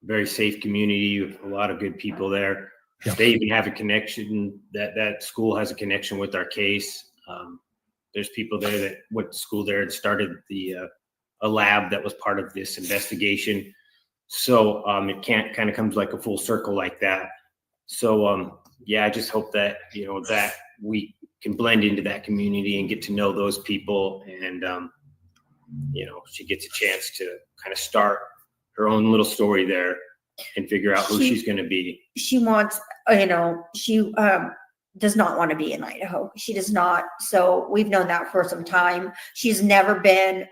very safe community with a lot of good people there. Yeah. They even have a connection, that school has a connection with our case. There's people there that went to school there and started a lab that was part of this investigation. So it kind of comes like a full circle like that. So I just hope that, that we can blend into that community and get to know those people. And, she gets a chance to kind of start her own little story there and figure out who she's going to be. She wants, she does not want to be in Idaho. She does not. So we've known that for some time. She's never been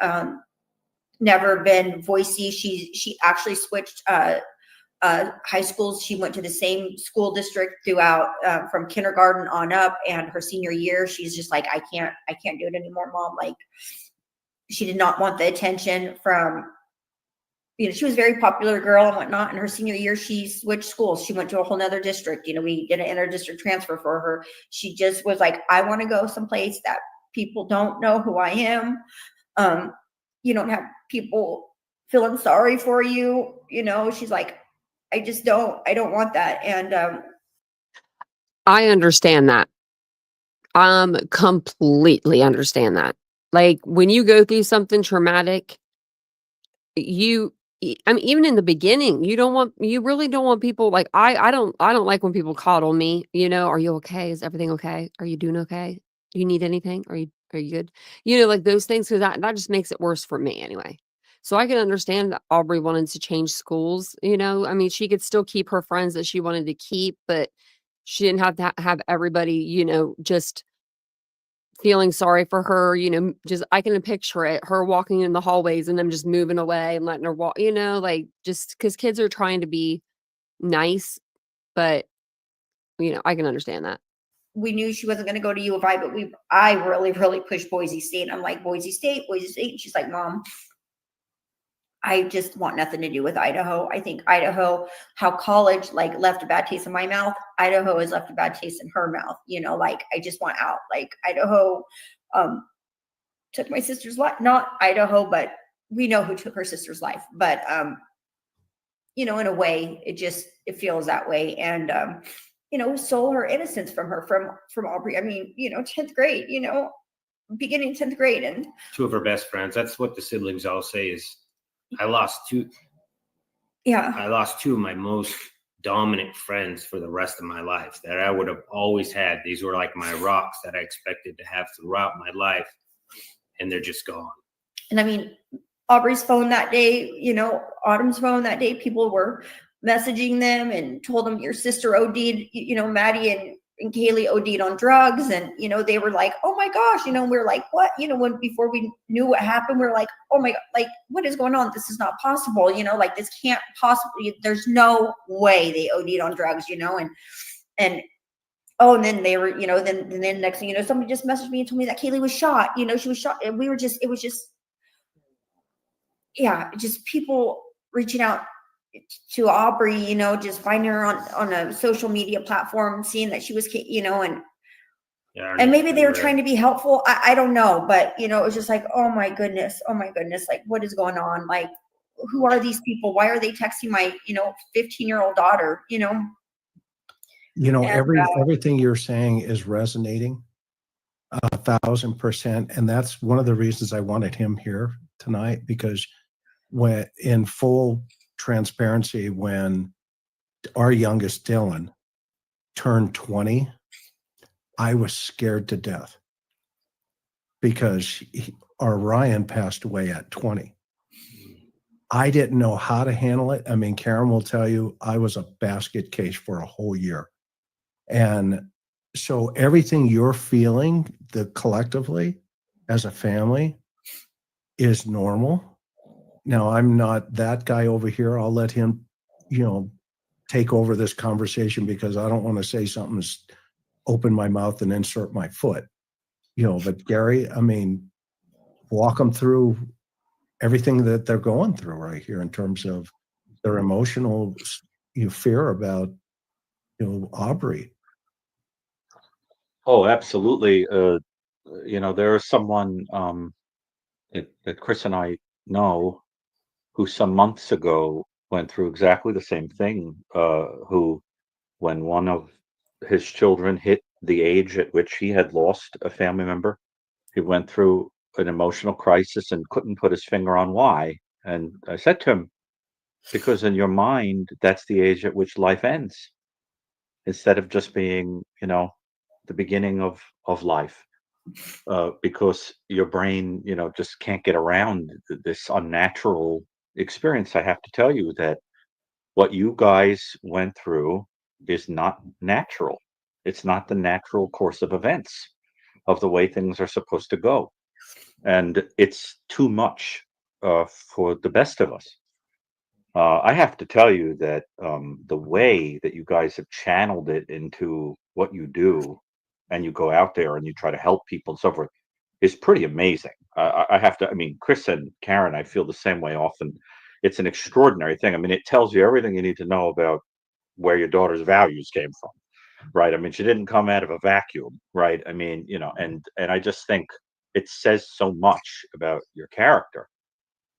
voicey. She actually switched high schools. She went to the same school district throughout from kindergarten on up, and her senior year, she's just like, I can't do it anymore, Mom. Like, she did not want the attention from she was a very popular girl and whatnot. In her senior year, she switched schools. She went to a whole nother district. We did an inter-district transfer for her. She just was like, I want to go someplace that people don't know who I am. You don't have people feeling sorry for you. She's like, I don't want that. And I understand that. Completely understand that. Like when you go through something traumatic, I mean, even in the beginning, you really don't want people like, I don't like when people coddle me, are you okay? Is everything okay? Are you doing okay? Do you need anything? Are you good? Like those things, because that just makes it worse for me anyway. So I can understand that Aubrey wanted to change schools, I mean, she could still keep her friends that she wanted to keep, but she didn't have to have everybody, just feeling sorry for her, just I can picture it, her walking in the hallways and them just moving away and letting her walk, like just because kids are trying to be nice, but I can understand that. we knew she wasn't going to go to U of I, but I really, really pushed Boise State. I'm like, Boise State. And she's like, Mom, I just want nothing to do with Idaho. I think Idaho, how college like left a bad taste in my mouth, Idaho has left a bad taste in her mouth. Like I just want out. Like Idaho took my sister's life. Not Idaho, but we know who took her sister's life. But in a way, it feels that way. And stole her innocence from her, from Aubrey. I mean, 10th grade, beginning 10th grade, and two of her best friends. That's what the siblings all say is, I lost two of my most dominant friends for the rest of my life that I would have always had. These were like my rocks that I expected to have throughout my life, and they're just gone. And I mean, Aubrey's phone that day, Autumn's phone that day, people were messaging them and told them your sister OD'd, Maddie and Kaylee OD'd on drugs. And, they were like, oh my gosh, we were like, what? When before we knew what happened, we were like, oh my God, like, what is going on? This is not possible. Like this can't possibly, there's no way they OD'd on drugs, and then they were, then next thing somebody just messaged me and told me that Kaylee was shot. She was shot. And it was just people reaching out to Aubrey, just finding her on a social media platform, seeing that she was, and maybe they were trying to be helpful. I don't know, but it was just like, oh my goodness, like what is going on? Like, who are these people? Why are they texting my 15-year-old daughter? Everything you're saying is resonating 1,000%, and that's one of the reasons I wanted him here tonight, because when in full transparency, when our youngest Dylan turned 20, I was scared to death because our Ryan passed away at 20. I didn't know how to handle it. I mean, Karen will tell you, I was a basket case for a whole year. And so everything you're feeling collectively as a family is normal. Now, I'm not that guy over here. I'll let him, take over this conversation because I don't want to say something, open my mouth and insert my foot, but Gary, I mean, walk them through everything that they're going through right here in terms of their emotional fear about, Aubrey. Oh, absolutely. There is someone that Chris and I know who some months ago went through exactly the same thing, who, when one of his children hit the age at which he had lost a family member, he went through an emotional crisis and couldn't put his finger on why. And I said to him, because in your mind, that's the age at which life ends, instead of just being, the beginning of life. Because your brain, just can't get around this unnatural experience. I have to tell you that what you guys went through is not natural. It's not the natural course of events of the way things are supposed to go. And it's too much for the best of us. I have to tell you that the way that you guys have channeled it into what you do, and you go out there and you try to help people and so forth, is pretty amazing. I have to, I mean, Chris and Karen, I feel the same way often. it's an extraordinary thing. I mean, it tells you everything you need to know about where your daughter's values came from, right? I mean, she didn't come out of a vacuum, right? I mean, and I just think it says so much about your character.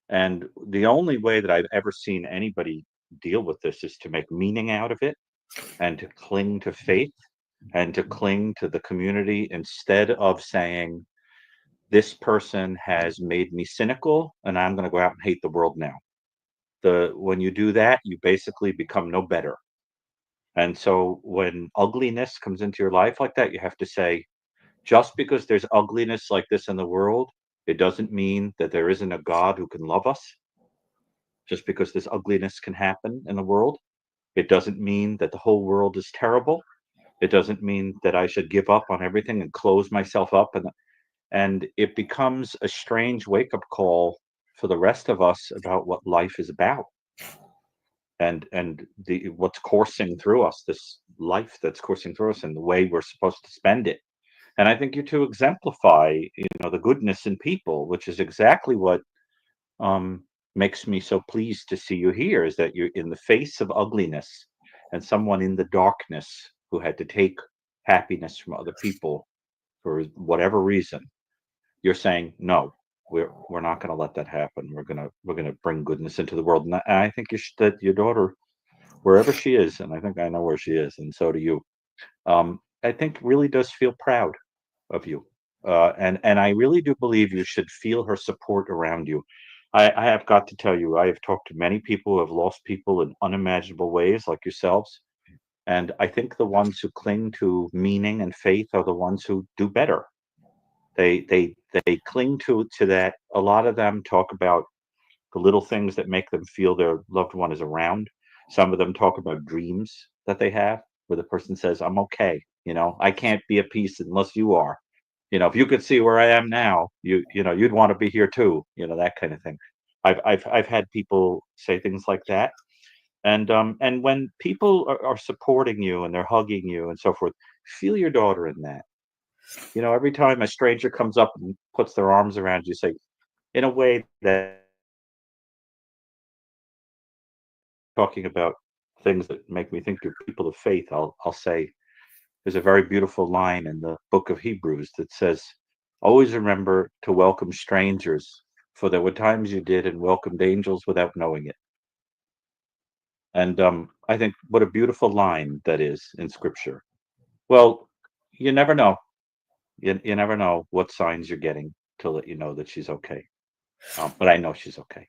And the only way that I've ever seen anybody deal with this is to make meaning out of it and to cling to faith and to cling to the community instead of saying, this person has made me cynical and I'm going to go out and hate the world now. When you do that, you basically become no better. And so when ugliness comes into your life like that, you have to say, just because there's ugliness like this in the world, it doesn't mean that there isn't a God who can love us. Just because this ugliness can happen in the world, it doesn't mean that the whole world is terrible. It doesn't mean that I should give up on everything and close myself up. And it becomes a strange wake-up call for the rest of us about what life is about. And what's coursing through us, this life that's coursing through us and the way we're supposed to spend it. And I think you two exemplify, the goodness in people, which is exactly what makes me so pleased to see you here, is that you're in the face of ugliness and someone in the darkness who had to take happiness from other people for whatever reason. You're saying, no, we're not going to let that happen. We're going to bring goodness into the world. And I think that your daughter, wherever she is, and I think I know where she is, and so do you, I think really does feel proud of you. And I really do believe you should feel her support around you. I have got to tell you, I have talked to many people who have lost people in unimaginable ways like yourselves. And I think the ones who cling to meaning and faith are the ones who do better. They cling to that. A lot of them talk about the little things that make them feel their loved one is around. Some of them talk about dreams that they have where the person says, I'm okay. I can't be at peace unless you are. If you could see where I am now, you'd want to be here too. That kind of thing. I've had people say things like that. And when people are supporting you and they're hugging you and so forth, feel your daughter in that. Every time a stranger comes up and puts their arms around you, say, in a way that talking about things that make me think you're people of faith, I'll say, there's a very beautiful line in the book of Hebrews that says, always remember to welcome strangers, for there were times you did and welcomed angels without knowing it. And I think what a beautiful line that is in scripture. Well, you never know. You never know what signs you're getting to let you know that she's okay. But I know she's okay.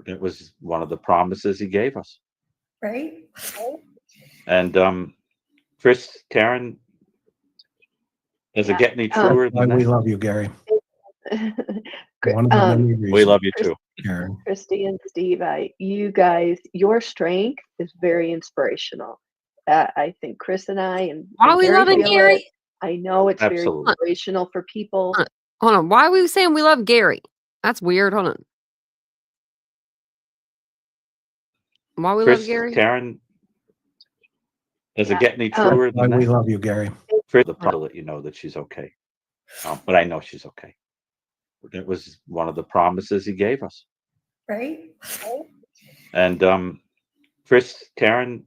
It was one of the promises he gave us. Right. And Chris, Karen, does it get any truer than We that? love you, Gary. We love you too, Karen. Kristi and Steve, you guys, your strength is very inspirational. I think Chris and I and we Gary loving feel Gary? it. I know it's Absolutely. very inspirational for people. Hold on. Why are we saying we love Gary? That's weird. Hold on. Why we Chris, love Gary? Karen, does it get any truer than that? We love you, Gary. Chris, to let you know that she's okay. But I know she's okay. It was one of the promises he gave us. Right. And Chris, Karen,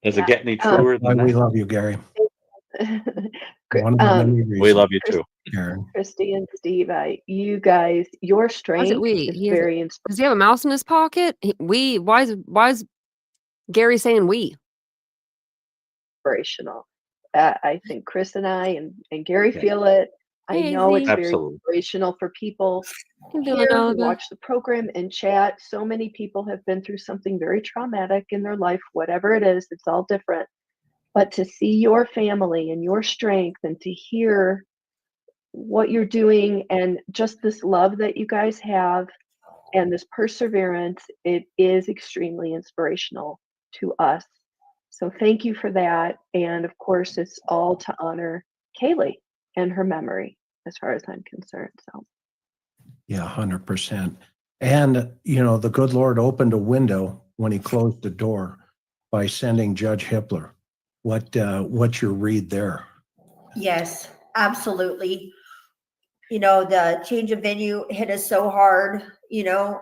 does it get any truer than that? We love you, Gary. We love you too, Karen. Kristi and Steve, you guys, your strength is very inspirational. Does he have a mouse in his pocket? Why is Gary saying we? Inspirational. I think Chris and I and Gary feel it. I know it's very inspirational for people here who watch the program and chat. So many people have been through something very traumatic in their life, whatever it is, it's all different. But to see your family and your strength and to hear what you're doing and just this love that you guys have and this perseverance, it is extremely inspirational to us. So thank you for that. And of course, it's all to honor Kaylee and her memory, as far as I'm concerned. So, yeah, 100%. And the good Lord opened a window when He closed the door by sending Judge Hippler. What's your read there? Yes, absolutely. The change of venue hit us so hard. you know,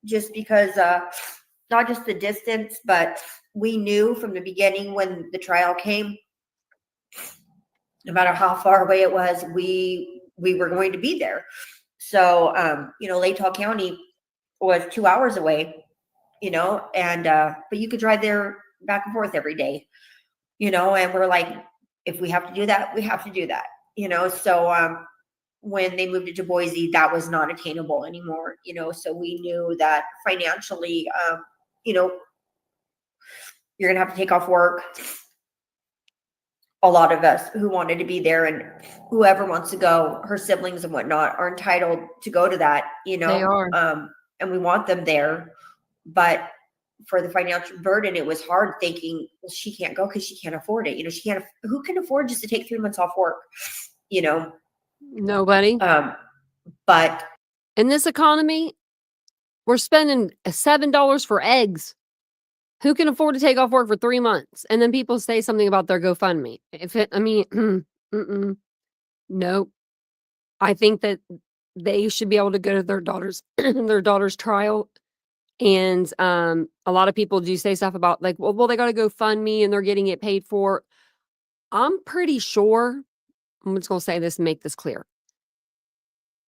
just because, not just the distance, but we knew from the beginning when the trial came, no matter how far away it was, we were going to be there. So, you know, Latah County was 2 hours away, you know, and, but you could drive there back and forth every day, you know, and we're like, if we have to do that, we have to do that, you know? So, when they moved it to Boise, that was not attainable anymore, you know? So we knew that financially, you know, you're going to have to take off work. A lot of us who wanted to be there, and whoever wants to go, her siblings and whatnot, are entitled to go to that, you know? They are. And we want them there, but for the financial burden, it was hard thinking, well, she can't go because she can't afford it. You know, who can afford just to take 3 months off work, you know? Nobody. But In this economy, we're spending $7 for eggs. Who can afford to take off work for 3 months? And then people say something about their GoFundMe. Nope. I think that they should be able to go to their daughter's trial. And a lot of people do say stuff about like, well, they got to GoFundMe and they're getting it paid for. I'm pretty sure, I'm just going to say this and make this clear.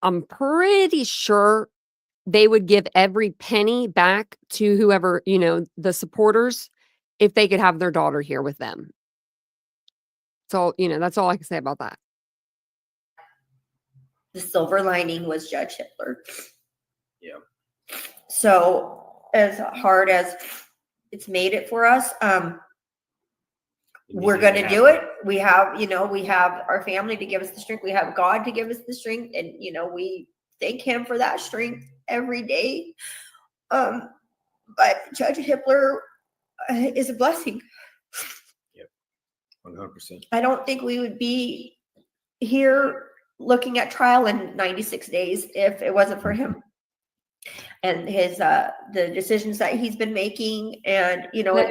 I'm pretty sure they would give every penny back to whoever, you know, the supporters, if they could have their daughter here with them. So, you know, that's all I can say about that. the silver lining was Judge Hitler. Yeah. So as hard as it's made it for us, we're going to do it. We have, you know, we have our family to give us the strength. We have God to give us the strength. And, you know, we thank him for that strength every day. But Judge Hitler is a blessing. Yep. 100%. I don't think we would be here looking at trial in 96 days if it wasn't for him and his the decisions that he's been making. And, you know, it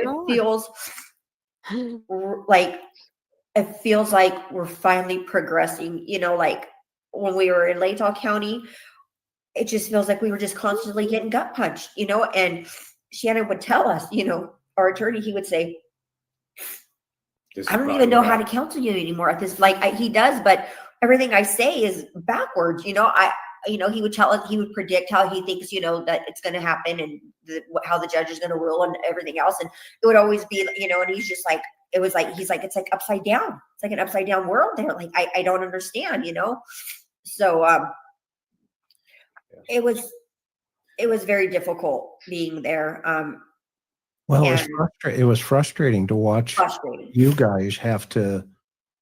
feels like we're finally progressing, you know, like when we were in Latah County, it just feels like we were just constantly getting gut punched, you know. And Shannon would tell us, you know, our attorney, he would say, I don't even know how to counsel you anymore at this. Like he does, but everything I say is backwards, you know. He would tell us, he would predict how he thinks, you know, that it's going to happen and how the judge is going to rule and everything else. And it would always be, you know, and he's just like, he's like, it's like upside down. It's like an upside down world there. Like, I don't understand, you know? So, it was very difficult being there. Well, it was frustrating to watch you guys have to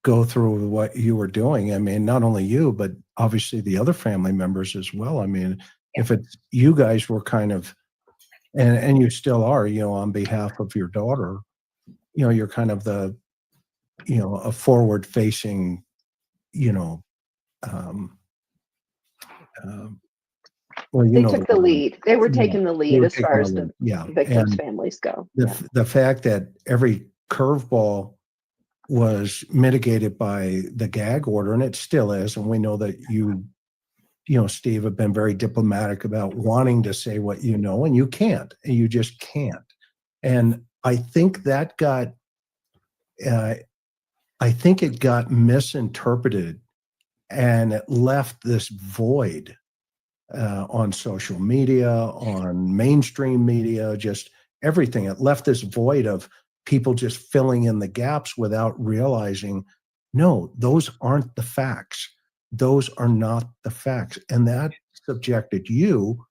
go through what you were doing. I mean, not only you, but obviously the other family members as well. I mean, if it's you guys were kind of, and you still are, you know, on behalf of your daughter, you know, you're kind of the, you know, a forward facing, you know, well, you they know, took the lead. They were taking the lead as far as the victims' and families go. The fact that every curveball was mitigated by the gag order, and it still is, and we know that you know, Steve, have been very diplomatic about wanting to say what you know, and you can't, and you just can't. And I think that got, I think it got misinterpreted, and it left this void on social media, on mainstream media, just everything. It left this void of people just filling in the gaps without realizing, no, those aren't the facts. Those are not the facts. And that subjected you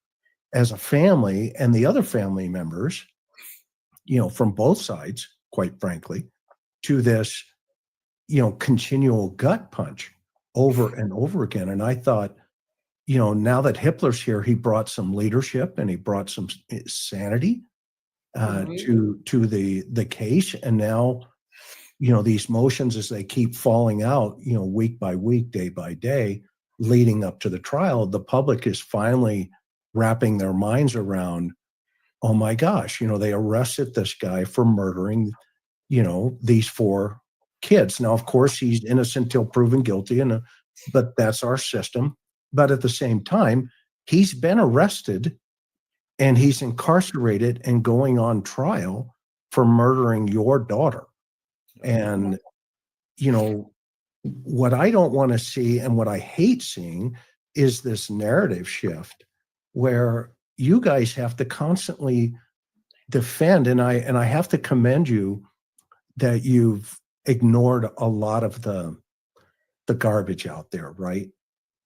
as a family and the other family members, you know, from both sides, quite frankly, to this, you know, continual gut punch over and over again. And I thought, you know, now that Hitler's here, he brought some leadership and he brought some sanity to the case. And now, you know, these motions, as they keep falling out, you know, week by week, day by day, leading up to the trial, the public is finally wrapping their minds around, oh my gosh, you know, they arrested this guy for murdering, you know, these 4 kids. Now, of course, he's innocent till proven guilty, but that's our system. But at the same time, he's been arrested and he's incarcerated and going on trial for murdering your daughter. And, you know, what I don't want to see and what I hate seeing is this narrative shift where you guys have to constantly defend. And I have to commend you that you've ignored a lot of the garbage out there, right?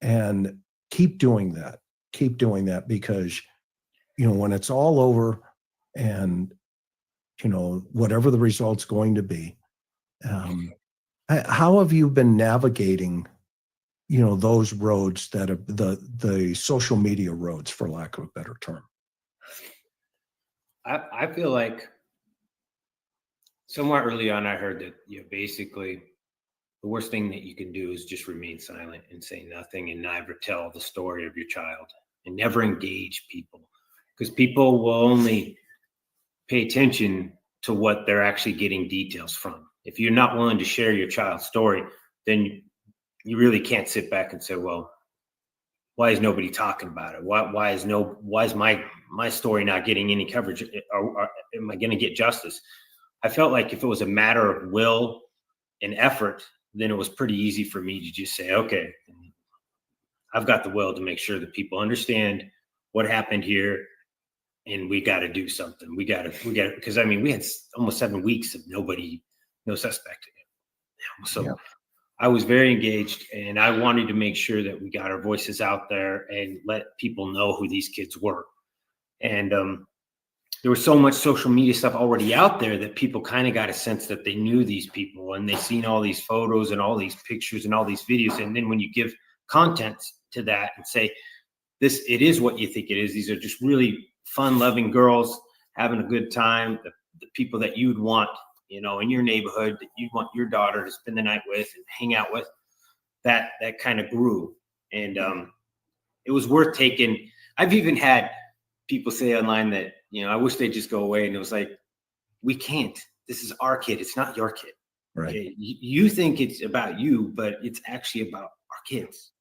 And keep doing that. Keep doing that, because, you know, when it's all over and, you know, whatever the result's going to be, how have you been navigating, you know, those roads that are the social media roads, for lack of a better term? I feel like somewhere early on, I heard that, you know, basically the worst thing that you can do is just remain silent and say nothing and never tell the story of your child and never engage people, because people will only pay attention to what they're actually getting details from. If you're not willing to share your child's story, then you really can't sit back and say, well, why is nobody talking about it? Why is my story not getting any coverage? Or am I going to get justice? I felt like if it was a matter of will and effort, then it was pretty easy for me to just say, okay, I've got the will to make sure that people understand what happened here, and we got to do something. We got to, because I mean, we had almost 7 weeks of no suspect. So yeah. I was very engaged, and I wanted to make sure that we got our voices out there and let people know who these kids were. And there was so much social media stuff already out there that people kind of got a sense that they knew these people, and they seen all these photos and all these pictures and all these videos. And then when you give content to that and say, it is what you think it is, these are just really fun loving girls having a good time, the people that you'd want, you know, in your neighborhood, that you want your daughter to spend the night with and hang out with, that kind of grew. And it was worth taking. I've even had people say online that, you know, I wish they'd just go away. And it was like, we can't. This is our kid. It's not your kid. Right. Okay? You think it's about you, but it's actually about our kids.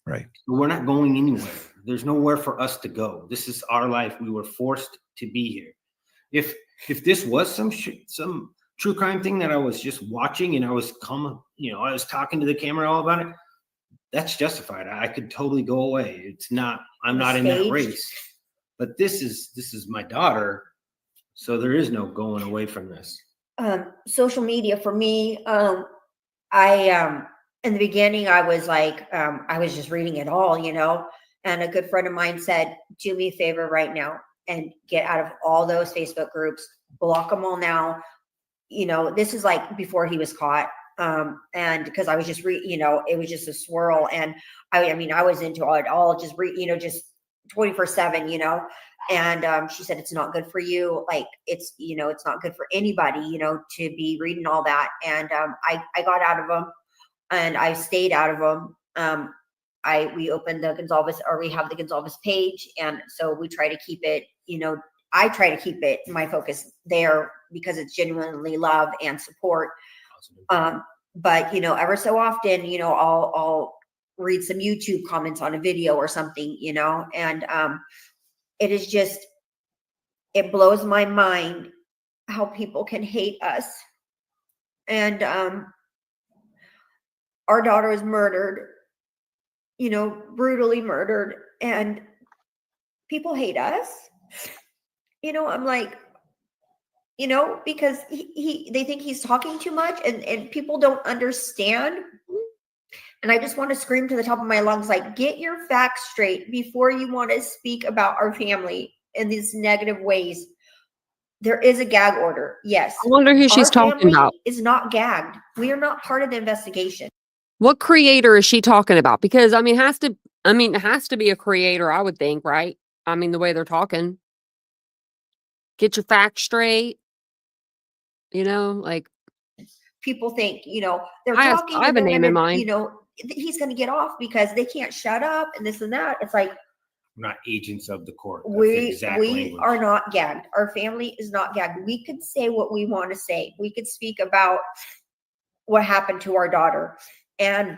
Right. We're not going anywhere. There's nowhere for us to go. This is our life. We were forced to be here. If this was some true crime thing that I was just watching and I was I was talking to the camera all about it, that's justified. I could totally go away. It's not, I'm not in that race. But this is my daughter, so there is no going away from this. Social media for me, I in the beginning I was like, I was just reading it all, you know. And a good friend of mine said, "Do me a favor right now and get out of all those Facebook groups, block them all now." You know, this is like before he was caught. And because I was just it was just a swirl, and I mean I was into it all, just just 24/7, you know. And she said, it's not good for you. Like, it's, you know, it's not good for anybody, you know, to be reading all that. And I got out of them, and I stayed out of them. We opened the Goncalves, or we have the Goncalves page. And so we try to keep it, you know, I try to keep it, my focus there, because it's genuinely love and support. But, you know, ever so often, you know, I'll read some YouTube comments on a video or something, you know, and it is just, it blows my mind how people can hate us. And our daughter was murdered, you know, brutally murdered, and people hate us. You know, I'm like, you know, because they think he's talking too much, and people don't understand. And I just want to scream to the top of my lungs, like, get your facts straight before you want to speak about our family in these negative ways. There is a gag order. Yes. I wonder who she's talking about. Is not gagged. We are not part of the investigation. What creator is she talking about? Because it has to be a creator, I would think, right? I mean, the way they're talking. Get your facts straight. You know, like, people think, you know, they're I talking. have a name in mind. You know, he's going to get off because they can't shut up and this and that. It's like, we're not agents of the court. We are not gagged. Our family is not gagged. We could say what we want to say. We could speak about what happened to our daughter. And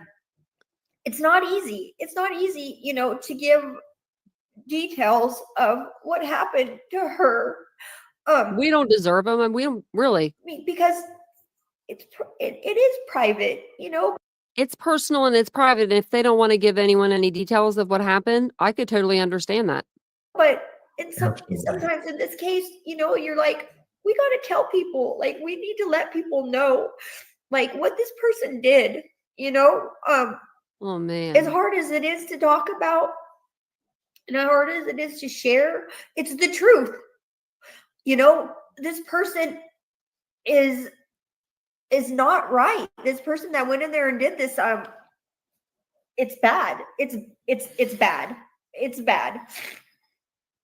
it's not easy. It's not easy, you know, to give details of what happened to her. We don't deserve them, and we don't really. Because it is private, you know. It's personal and it's private. And if they don't want to give anyone any details of what happened, I could totally understand that. But sometimes in this case, you know, you're like, we got to tell people, like, we need to let people know, like, what this person did, you know. Oh man, as hard as it is to talk about and as hard as it is to share, it's the truth. You know, this person is not right. This person that went in there and did this, it's bad. It's bad. It's bad.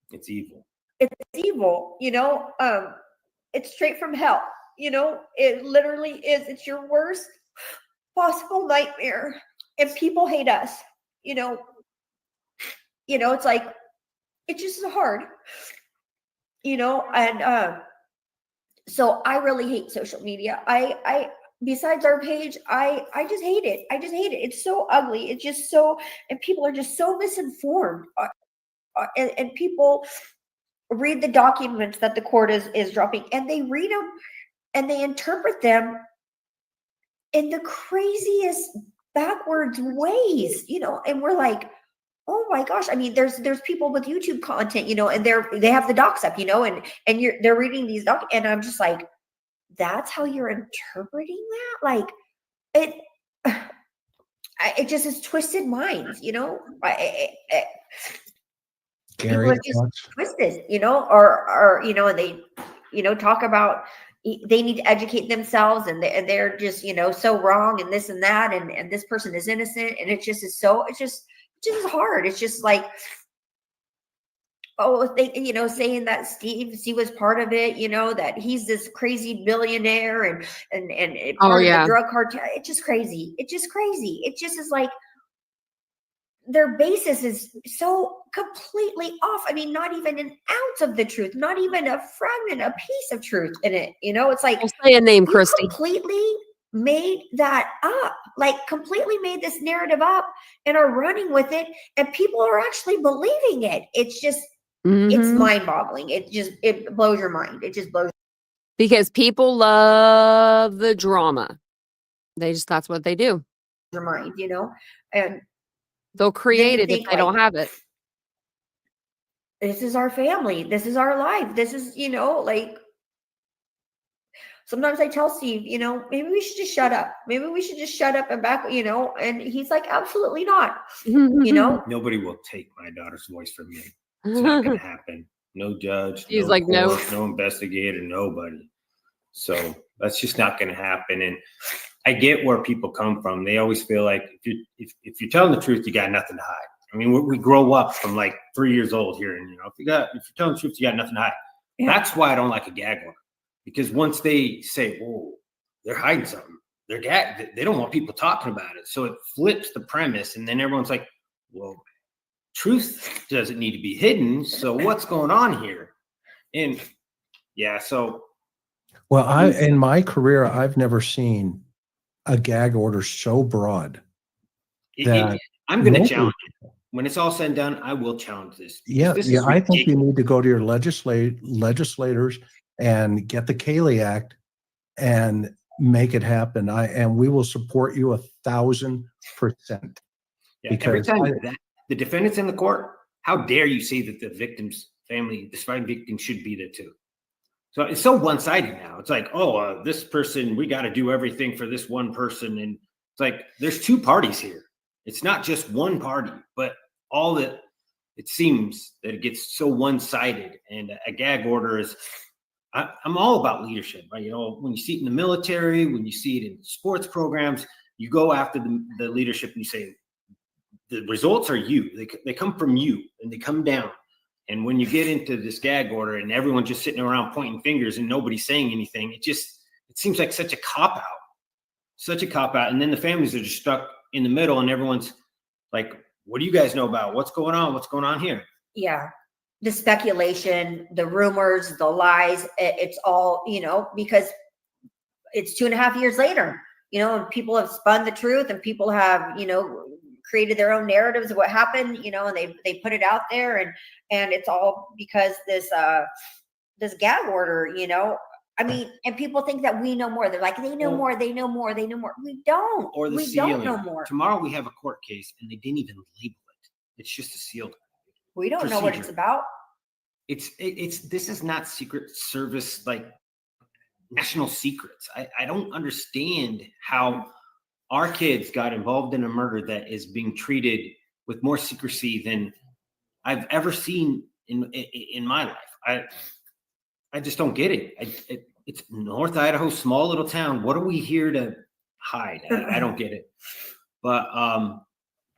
It's evil. It's evil, you know. It's straight from hell, you know. It literally is. It's your worst possible nightmare. And people hate us, you know. It's like, it just is hard, you know. And so I really hate social media. I besides our page, I just hate it. I just hate it. It's so ugly. It's just so, and people are just so misinformed. And people read the documents that the court is dropping, and they read them and they interpret them in the craziest backwards ways, you know. And we're like, oh my gosh. I mean, there's people with YouTube content, you know, and they have the docs up, you know, and they're reading these docs, and I'm just like, that's how you're interpreting that? Like, it just is twisted minds, you know. Gary, people are just twisted, you know, or you know, and they, you know, talk about they need to educate themselves, and they're just, you know, so wrong, and this and that, and this person is innocent, and it just is so, it's just hard. It's just like, oh, they, you know, saying that Steve was part of it, you know, that he's this crazy billionaire and part of the drug cartel. It's just crazy. It just is like, their basis is so completely off. I mean, not even an ounce of the truth, not even a fragment, a piece of truth in it. You know, it's like, I'll say a name, Kristi. Completely made that up, like completely made this narrative up and are running with it. And people are actually believing it. It's just, it's mind boggling. It blows your mind. It just blows. Because people love the drama. That's what they do. Your mind, you know, and they'll create it if they don't have it. This is our family. This is our life. This is, you know, like, sometimes I tell Steve, you know, maybe we should just shut up. Maybe we should just shut up and back, you know, and he's like, absolutely not. You know, nobody will take my daughter's voice from me. It's not going to happen. No judge. He's no like, court, no investigator, nobody. So that's just not going to happen. And I get where people come from. They always feel like if you're telling the truth, you got nothing to hide. I mean, we grow up from like 3 years old here, and you know, if you're telling the truth, you got nothing to hide. Yeah. That's why I don't like a gag order, because once they say, "Whoa, they're hiding something," they don't want people talking about it. So it flips the premise, and then everyone's like, "Well, truth doesn't need to be hidden. So what's going on here?" And yeah, so. Well, in my career, I've never seen a gag order so broad. I'm going to challenge it. When it's all said and done, I will challenge this. Yeah, I think you need to go to your legislators and get the Cayley Act and make it happen. And we will support you 1,000%. Yeah, every time the defendant's in the court, how dare you say that the victim's family, the surviving victim, should be there too? So it's so one-sided now. It's like, oh, this person, we got to do everything for this one person. And it's like, there's two parties here. It's not just one party, but all that it seems that it gets so one-sided. And a gag order is, I'm all about leadership. Right? You know, when you see it in the military, when you see it in sports programs, you go after the leadership and you say, the results are you. They come from you, and they come down. And when you get into this gag order and everyone's just sitting around pointing fingers and nobody's saying anything, it seems like such a cop out. And then the families are just stuck in the middle, and everyone's like, what do you guys know about what's going on? What's going on here? Yeah. The speculation, the rumors, the lies, it's all, you know, because it's 2.5 years later, you know, and people have spun the truth, and people have, you know, created their own narratives of what happened, you know, and they put it out there, and it's all because this gag order, you know. I mean, and people think that we know more. They're like, they know more, they know more, they know more. We don't. Or the we sealing. don't know more. Tomorrow we have a court case, and they didn't even label it. It's just a sealed. We don't know what it's about. It's this is not Secret Service, like national secrets. I don't understand how our kids got involved in a murder that is being treated with more secrecy than I've ever seen in my life. I just don't get it. It's North Idaho, small little town. What are we here to hide? I don't get it. But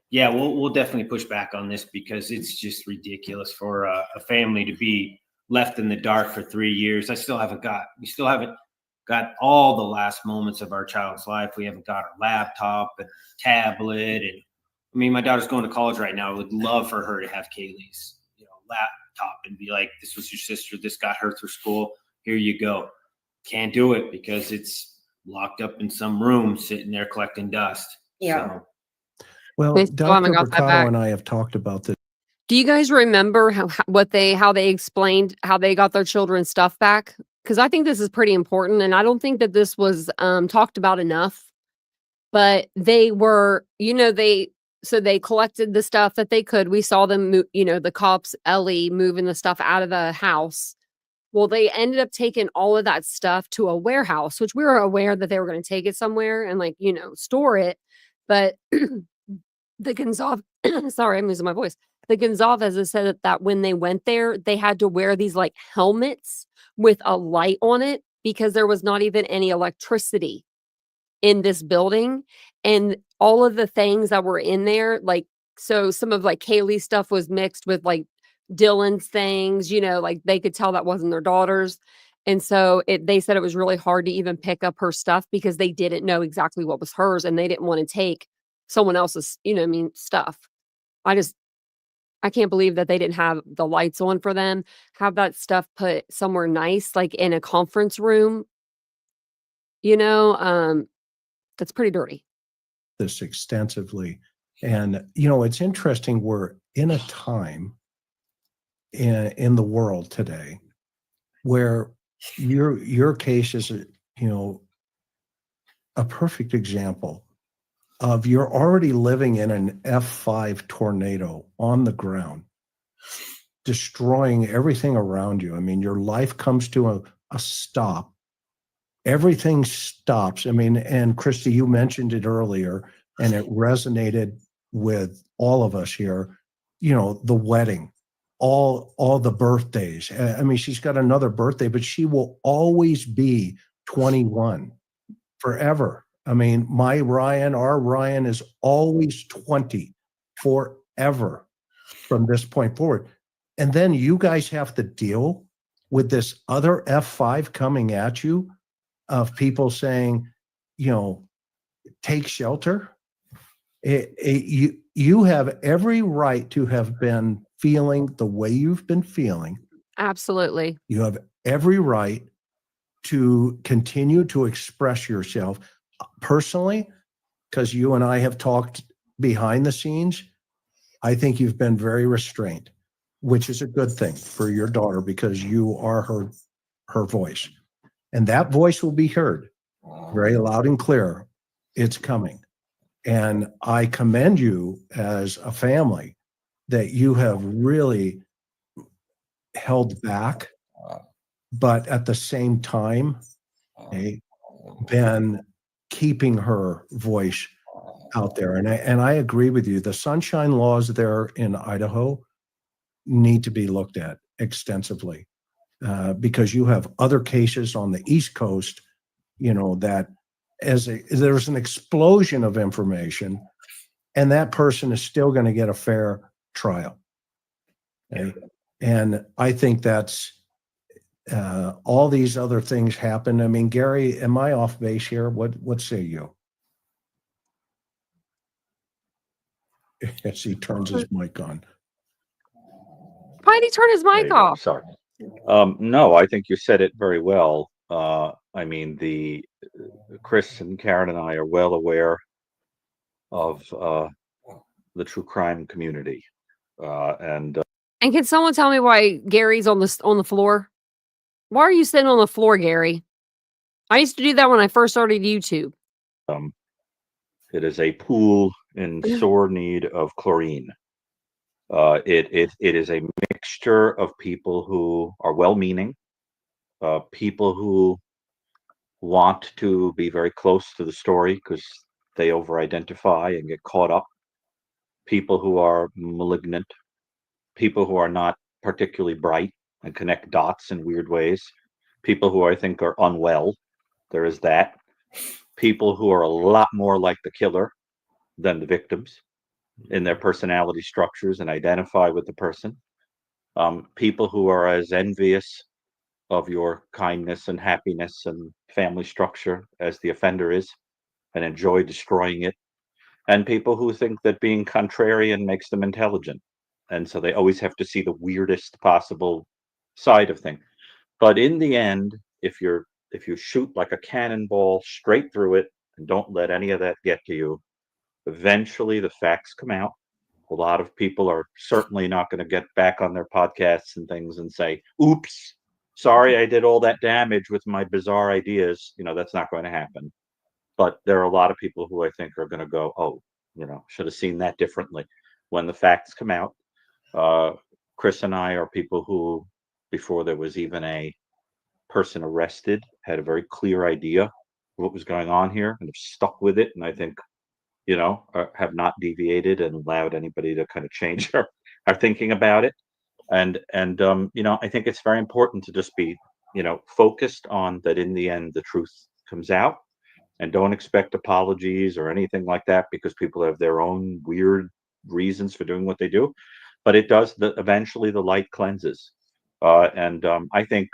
yeah, we'll definitely push back on this because it's just ridiculous for a family to be left in the dark for 3 years. We still haven't got all the last moments of our child's life. We haven't got a laptop and tablet. And I mean, my daughter's going to college right now. I would love for her to have Kaylee's, laptop and be like, this was your sister. This got her through school. Here you go. Can't do it because it's locked up in some room sitting there collecting dust. Yeah. So. Well, Dr. Mercado and I have talked about this. Do you guys remember how they explained how they got their children's stuff back? Because I think this is pretty important, and I don't think that this was talked about enough. But they were, they collected the stuff that they could. We saw them, the cops, Ellie, moving the stuff out of the house. Well, they ended up taking all of that stuff to a warehouse, which we were aware that they were going to take it somewhere and store it. But the Goncalves, sorry, I'm losing my voice. The Goncalves has said that when they went there, they had to wear these like helmets with a light on it because there was not even any electricity in this building. And all of the things that were in there, so some of Kaylee's stuff was mixed with Dylan's things, they could tell that wasn't their daughter's. And so they said it was really hard to even pick up her stuff because they didn't know exactly what was hers and they didn't want to take someone else's, stuff. I can't believe that they didn't have the lights on for them, have that stuff put somewhere nice, like in a conference room, that's pretty dirty. This extensively. And, it's interesting. We're in a time in the world today where your case is, a perfect example of you're already living in an F5 tornado on the ground, destroying everything around you. I mean, your life comes to a stop. Everything stops. I mean, and Kristi, you mentioned it earlier, and it resonated with all of us here, the wedding, all the birthdays. I mean, she's got another birthday, but she will always be 21 forever. I mean, our Ryan is always 20 forever from this point forward. And then you guys have to deal with this other F5 coming at you of people saying, take shelter. You have every right to have been feeling the way you've been feeling. Absolutely. You have every right to continue to express yourself. Personally, because you and I have talked behind the scenes, I think you've been very restrained, which is a good thing for your daughter because you are her voice. And that voice will be heard very loud and clear. It's coming. And I commend you as a family that you have really held back, but at the same time, been keeping her voice out there. And I agree with you. The sunshine laws there in Idaho need to be looked at extensively because you have other cases on the East Coast, that there's an explosion of information and that person is still going to get a fair trial. Okay? And I think that's all these other things happen. I mean, Gary, am I off base here? What say you? As he turns his mic on. Why did he turn his mic off? Sorry. No, I think you said it very well. I mean, Chris and Karen and I are well aware of the true crime community. And can someone tell me why Gary's on the floor? Why are you sitting on the floor, Gary? I used to do that when I first started YouTube. it is a pool in sore need of chlorine. It is a mixture of people who are well-meaning, people who want to be very close to the story because they over-identify and get caught up, people who are malignant, people who are not particularly bright and connect dots in weird ways, people who I think are unwell. There is that. People who are a lot more like the killer than the victims in their personality structures and identify with the person. People who are as envious of your kindness and happiness and family structure as the offender is and enjoy destroying it. And people who think that being contrarian makes them intelligent. And so they always have to see the weirdest possible side of things. But in the end, if you shoot like a cannonball straight through it and don't let any of that get to you, eventually the facts come out. A lot of people are certainly not going to get back on their podcasts and things and say, oops, sorry, I did all that damage with my bizarre ideas. That's not going to happen. But there are a lot of people who I think are going to go, oh, should have seen that differently. When the facts come out, Chris and I are people who, before there was even a person arrested, had a very clear idea of what was going on here and have stuck with it. And I think, have not deviated and allowed anybody to kind of change our thinking about it. And I think it's very important to just be, focused on that. In the end, the truth comes out, and don't expect apologies or anything like that, because people have their own weird reasons for doing what they do. But it does, eventually the light cleanses. And I think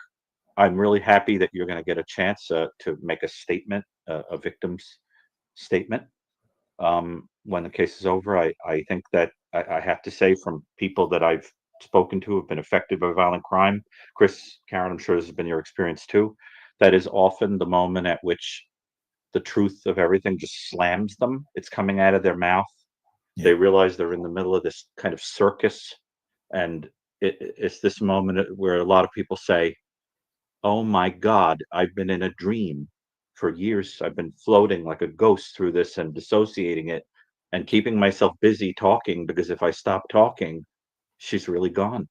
I'm really happy that you're going to get a chance to make a statement, a victim's statement. When the case is over, I think that I have to say, from people that I've spoken to who have been affected by violent crime, Chris, Karen, I'm sure this has been your experience too, that is often the moment at which the truth of everything just slams them. It's coming out of their mouth. Yeah. They realize they're in the middle of this kind of circus. And it's this moment where a lot of people say, oh my God, I've been in a dream for years. I've been floating like a ghost through this and dissociating it and keeping myself busy talking, because if I stop talking, she's really gone.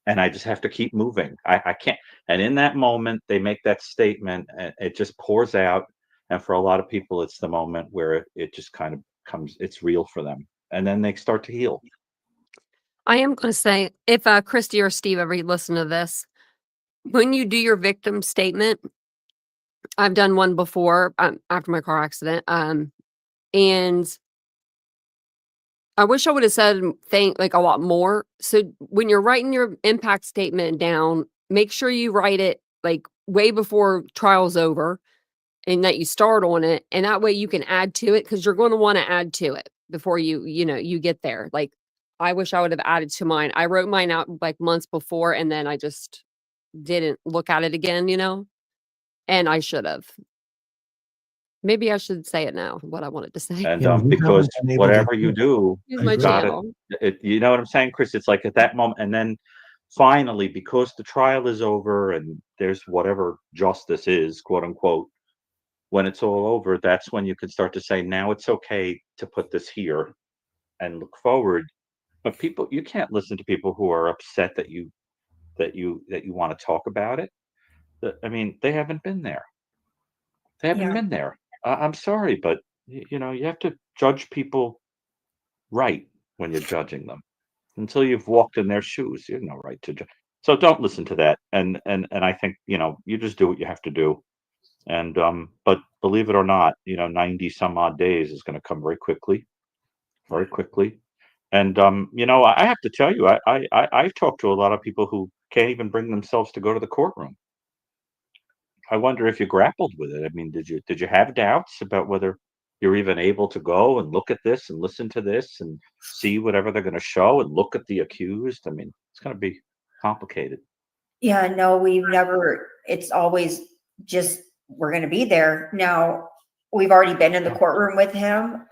And I just have to keep moving. I can't. And in that moment, they make that statement and it just pours out. And for a lot of people, it's the moment where it just kind of comes, it's real for them. And then they start to heal. I am going to say, if Kristi or Steve ever listen to this, when you do your victim statement, I've done one before after my car accident. And I wish I would have said a lot more. So when you're writing your impact statement down, make sure you write it like way before trial's over and that you start on it. And that way you can add to it, because you're going to want to add to it before you get there. Like, I wish I would have added to mine. I wrote mine out like months before, and then I just didn't look at it again, and I should have. Maybe I should say it now, what I wanted to say. And because whatever you do, use my channel. You know what I'm saying, Chris? It's like at that moment, and then finally, because the trial is over and there's whatever justice is, quote unquote, when it's all over, that's when you can start to say, now it's okay to put this here and look forward. But people, you can't listen to people who are upset that you want to talk about it. I mean, they haven't been there. They haven't been there. I'm sorry, but you have to judge people right when you're judging them. Until you've walked in their shoes, you have no right to judge. So don't listen to that. And I think you just do what you have to do. And but believe it or not, 90 some odd days is going to come very quickly, very quickly. And I have to tell you, I've talked to a lot of people who can't even bring themselves to go to the courtroom. I wonder if you grappled with it. I mean, did you have doubts about whether you're even able to go and look at this and listen to this and see whatever they're going to show and look at the accused? I mean, it's going to be complicated. Yeah, no, we've never, it's always just, we're going to be there. Now, we've already been in the courtroom with him,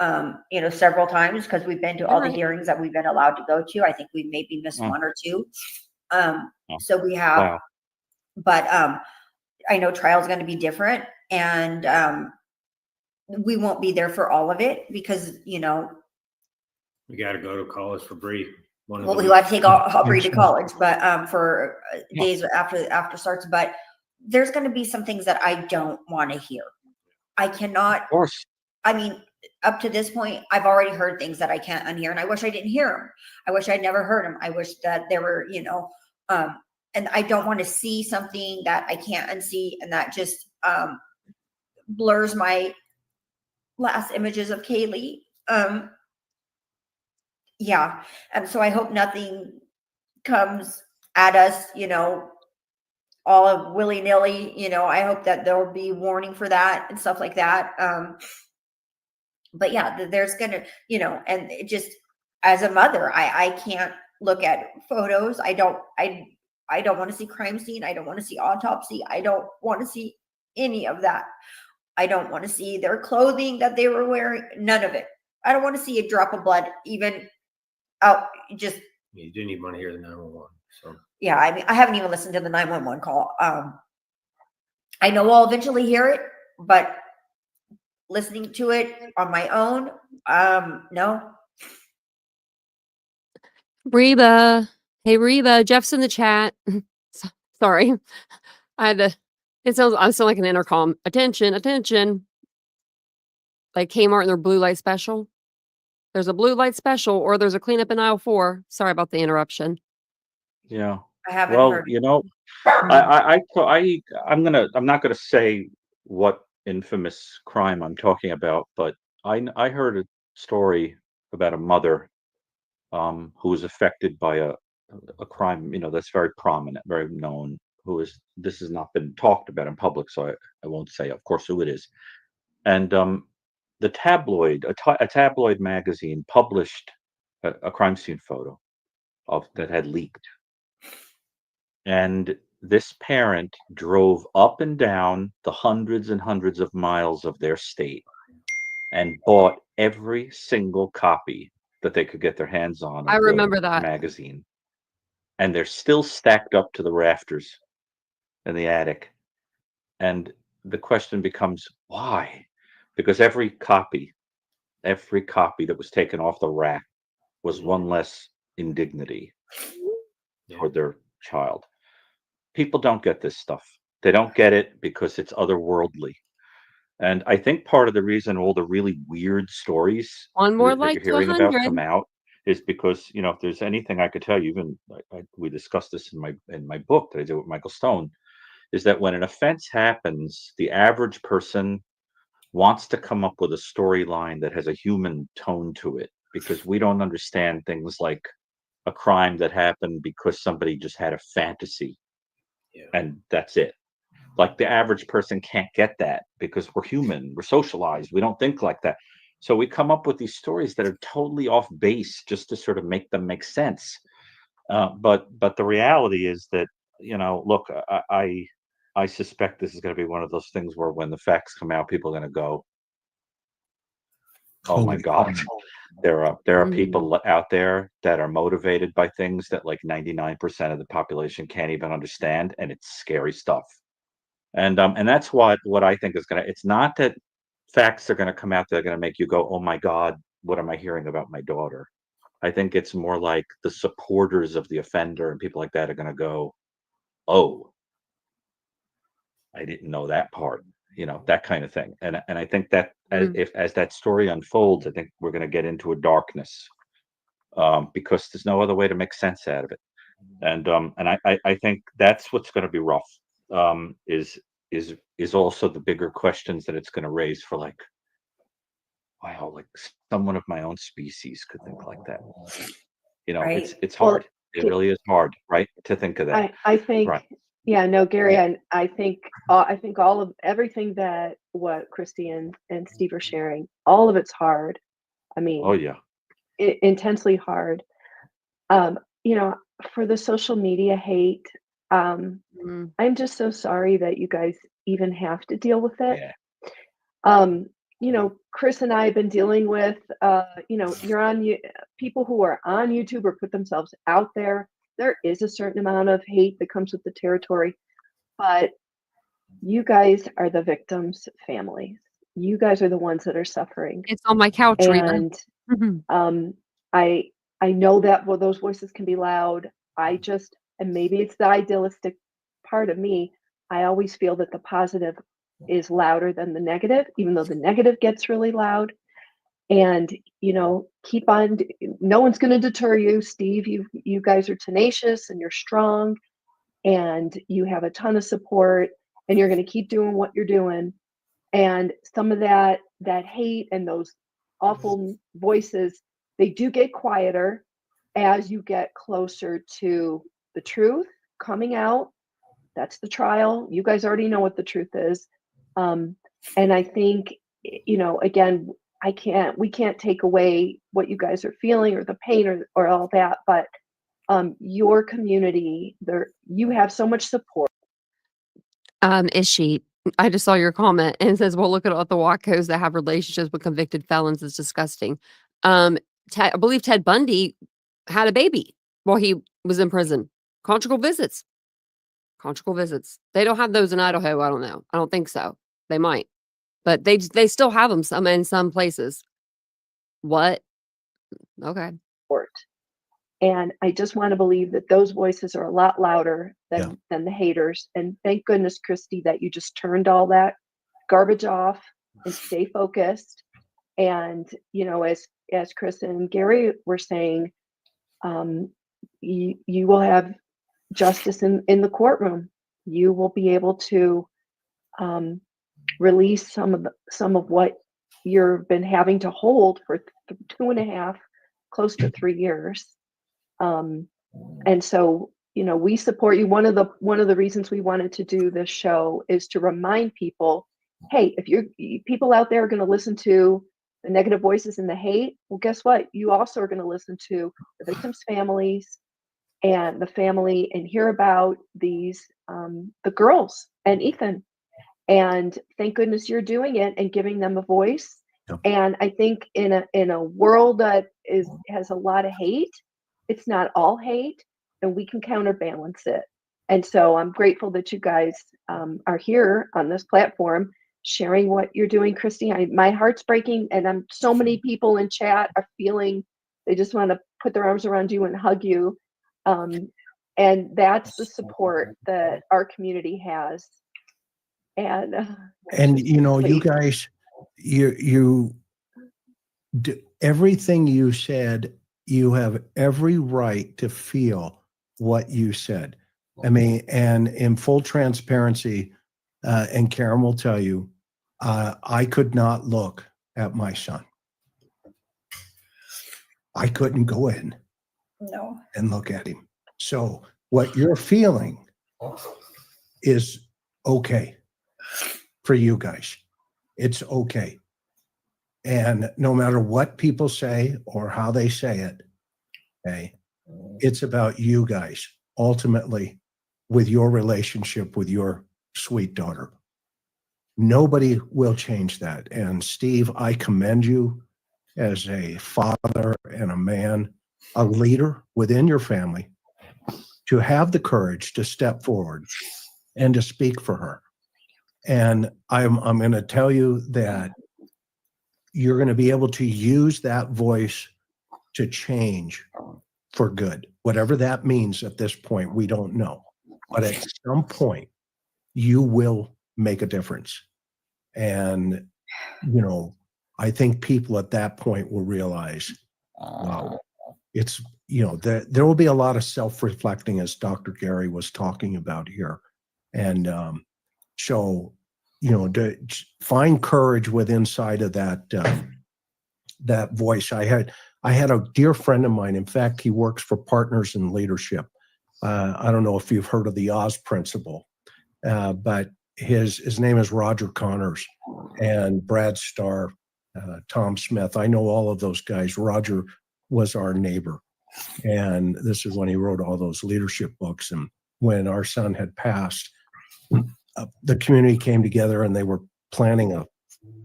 several times, because we've been to all the hearings that we've been allowed to go to. I think we maybe missed one or two. So we have, Wow. but I know trial is going to be different, and we won't be there for all of it because, We got to go to college for Bree. We want to take Aubrey to college, but for days after starts. But there's going to be some things that I don't want to hear. I cannot. Of course. I mean, up to this point, I've already heard things that I can't unhear, and I wish I didn't hear them. I wish I'd never heard them. I wish that there were, and I don't want to see something that I can't unsee, and that just blurs my last images of Kaylee. Yeah. And so I hope nothing comes at us, all of willy-nilly, I hope that there'll be warning for that and stuff like that. But yeah, there's gonna, and it just, as a mother, I can't look at photos. I don't want to see crime scene. I don't want to see autopsy. I don't want to see any of that. I don't want to see their clothing that they were wearing. None of it. I don't want to see a drop of blood, even out. Just, you didn't even want to hear the 911. So yeah, I mean, I haven't even listened to the 911 call. I know I'll eventually hear it, but listening to it on my own, no. Reba. Hey, Reba. Jeff's in the chat. Sorry. I sound like an intercom. Attention, attention. Like Kmart and their blue light special. There's a blue light special, or there's a cleanup in aisle 4. Sorry about the interruption. Yeah. I haven't Well, heard. I'm not gonna say what infamous crime I'm talking about, but I heard a story about a mother who was affected by a crime, that's very prominent, very known, this has not been talked about in public, so I won't say, of course, who it is. And the a tabloid magazine published a crime scene photo that had leaked. And this parent drove up and down the hundreds and hundreds of miles of their state and bought every single copy that they could get their hands on of I remember the that magazine. And they're still stacked up to the rafters in the attic. And the question becomes, why? Because every copy that was taken off the rack was one less indignity toward their child. People don't get this stuff. They don't get it because it's otherworldly. And I think part of the reason all the really weird stories one more that like you're to hearing about 100. come out is because, if there's anything I could tell you, even we discussed this in my book that I did with Michael Stone, is that when an offense happens, the average person wants to come up with a storyline that has a human tone to it, because we don't understand things like a crime that happened because somebody just had a fantasy. Yeah. And that's it. Like the average person can't get that because we're human, we're socialized, we don't think like that. So we come up with these stories that are totally off base just to sort of make them make sense. But the reality is that, look, I suspect this is going to be one of those things where when the facts come out, people are going to go, oh my God. There are people out there that are motivated by things that like 99% of the population can't even understand, and it's scary stuff. And that's what I think is it's not that facts are gonna come out that are gonna make you go, oh my God, what am I hearing about my daughter? I think it's more like the supporters of the offender and people like that are gonna go, oh, I didn't know that part, that kind of thing. And I think that as that story unfolds, I think we're gonna get into a darkness, because there's no other way to make sense out of it. And I think that's what's gonna be rough. Is also the bigger questions that it's going to raise for, like, wow, like someone of my own species could think like that. Right. It's hard. Well, it really is hard, right, to think of that. I think, Right. yeah, no, Gary, I think all of everything that what Kristi and Steve are sharing, all of it's hard. I mean, Oh yeah. Intensely hard. For the social media hate, I'm just so sorry that you guys even have to deal with it. Yeah. you know, Chris and I have been dealing with, you know, people who are on YouTube or put themselves out there. There is a certain amount of hate that comes with the territory, but you guys are the victims' families. You guys are the ones that are suffering. It's on my couch, Reba. And Mhm. I know that those voices can be loud. And maybe it's the idealistic part of me. I always feel that the positive is louder than the negative, even though the negative gets really loud. And, you know, keep on, no one's going to deter you. Steve, you guys are tenacious and you're strong and you have a ton of support and you're going to keep doing what you're doing. And some of that hate and those awful voices, they do get quieter as you get closer to the truth coming out. That's the trial. You guys already know what the truth is. And I think, you know, again, we can't take away what you guys are feeling or the pain or all that, but your community, you have so much support. Is she? I just saw your comment and it says, well, look at all the Wackos that have relationships with convicted felons. It's disgusting. I believe Ted Bundy had a baby while he was in prison. Conjugal visits. They don't have those in Idaho. I don't know. I don't think so. They might, but they still have them in some places. What? Okay. And I just want to believe that those voices are a lot louder than the haters. And thank goodness, Kristi, that you just turned all that garbage off and stay focused. And, you know, as Chris and Gary were saying, you will have justice in the courtroom. You will be able to release some of what you've been having to hold for 2.5, close to 3 years. And so, you know, we support you. One of the reasons we wanted to do this show is to remind people, hey, if people out there are going to listen to the negative voices and the hate, well, guess what? You also are going to listen to the victims' families and the family and hear about these, the girls and Ethan. And thank goodness you're doing it and giving them a voice. Yep. And I think in a world that has a lot of hate, it's not all hate, and we can counterbalance it. And so I'm grateful that you guys are here on this platform sharing what you're doing, Kristi. My heart's breaking, and so many people in chat are feeling they just want to put their arms around you and hug you. And that's the support that our community has. And you know, you guys, you everything you said, you have every right to feel what you said. I mean, and in full transparency, and Karen will tell you, I could not look at my son. I couldn't go in and look at him. So what you're feeling is okay for you guys. It's okay. And no matter what people say or how they say it, okay, it's about you guys ultimately with your relationship with your sweet daughter. Nobody will change that. And Steve, I commend you as a father and a man, a leader within your family, to have the courage to step forward and to speak for her. And I'm going to tell you that you're going to be able to use that voice to change for good. Whatever that means at this point, we don't know. But at some point, you will make a difference. And, you know, I think people at that point will realize, wow, it's, you know, there will be a lot of self-reflecting, as Dr. Gary was talking about here. And so, you know, to find courage within inside of that that voice. I had a dear friend of mine. In fact, he works for Partners in Leadership. I don't know if you've heard of the Oz principle, but his name is Roger Connors, and Brad Starr, Tom Smith. I know all of those guys. Roger was our neighbor, and this is when he wrote all those leadership books. And when our son had passed, the community came together and they were planning a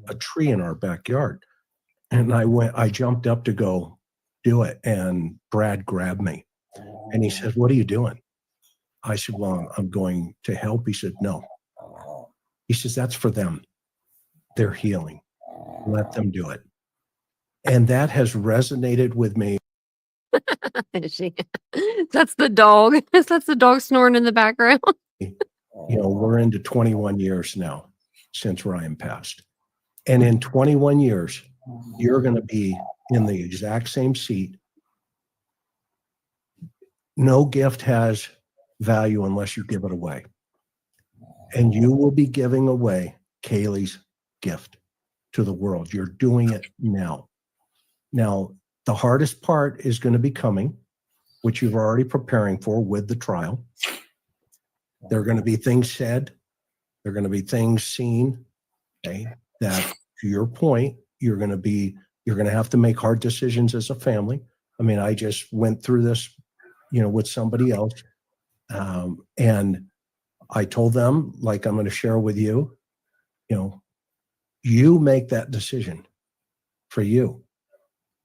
a tree in our backyard. And I jumped up to go do it. And Brad grabbed me and he said, "What are you doing?" I said, "Well, I'm going to help." He said, "No." He says, "That's for them. They're healing. Let them do it." And that has resonated with me. That's the dog. That's the dog snoring in the background. We're into 21 years now since Ryan passed. And in 21 years, you're going to be in the exact same seat. No gift has value unless you give it away. And you will be giving away Kaylee's gift to the world. You're doing it now. Now, the hardest part is going to be coming, which you're already preparing for with the trial. There are going to be things said. There are going to be things seen, okay, that, to your point, you're going to have to make hard decisions as a family. I mean, I just went through this, with somebody else. And I told them, like I'm going to share with you, you make that decision for you.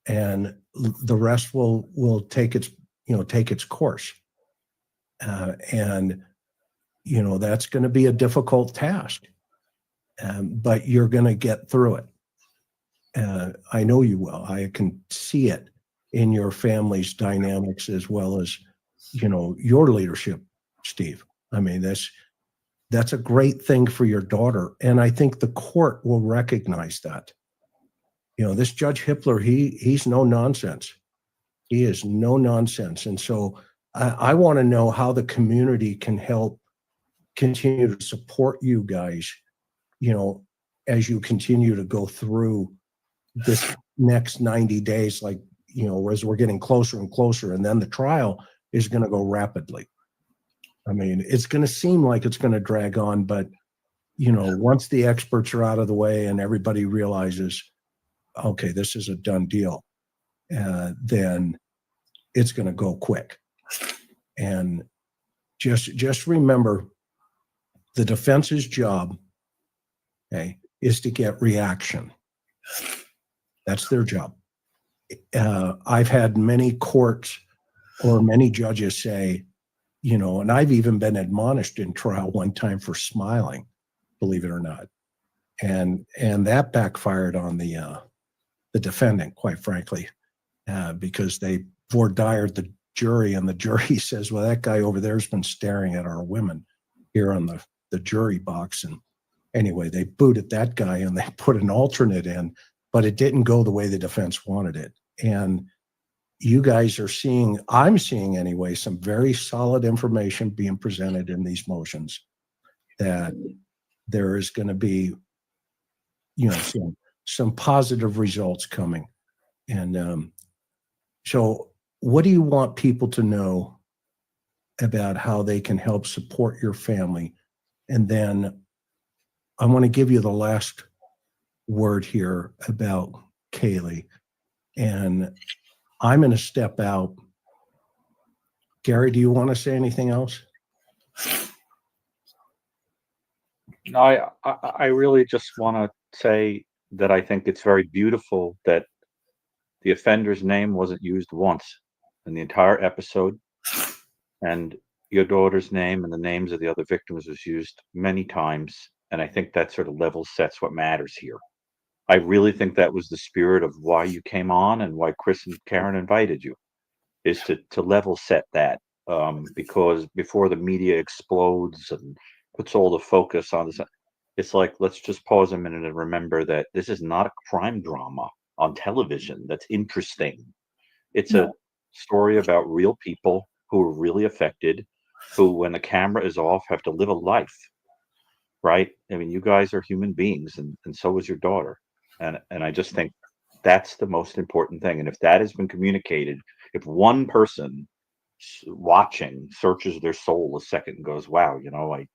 And the rest will take its course. And that's going to be a difficult task, but you're going to get through it. I know you will. I can see it in your family's dynamics as well as, your leadership, Steve. I mean, that's a great thing for your daughter. And I think the court will recognize that. This Judge Hippler, he's no nonsense. He is no nonsense. And so I want to know how the community can help continue to support you guys, as you continue to go through this next 90 days, like, as we're getting closer and closer, and then the trial is going to go rapidly. I mean, it's going to seem like it's going to drag on, but, once the experts are out of the way and everybody realizes, okay, this is a done deal, then it's going to go quick. And just remember, the defense's job, okay, is to get reaction. That's their job. I've had many courts or many judges say, and I've even been admonished in trial one time for smiling, believe it or not. And that backfired on the defendant, quite frankly, because they voir dired the jury, and the jury says, "Well, that guy over there's been staring at our women here on the jury box." And anyway, they booted that guy and they put an alternate in, but it didn't go the way the defense wanted it. And you guys are seeing, I'm seeing anyway, some very solid information being presented in these motions, that there is going to be, some positive results coming. And so what do you want people to know about how they can help support your family? And then I want to give you the last word here about Kaylee. And I'm going to step out. Gary, do you want to say anything else? No, I really just want to say that I think it's very beautiful that the offender's name wasn't used once in the entire episode, and your daughter's name and the names of the other victims was used many times. And I think that sort of level sets what matters here. I really think that was the spirit of why you came on and why Chris and Karen invited you, is to level set that, because before the media explodes and puts all the focus on this, it's like, let's just pause a minute and remember that this is not a crime drama on television that's interesting. It's a story about real people who are really affected, who, when the camera is off, have to live a life, right? I mean, you guys are human beings, and so is your daughter. And I just think that's the most important thing. And if that has been communicated, if one person watching searches their soul a second and goes, wow, I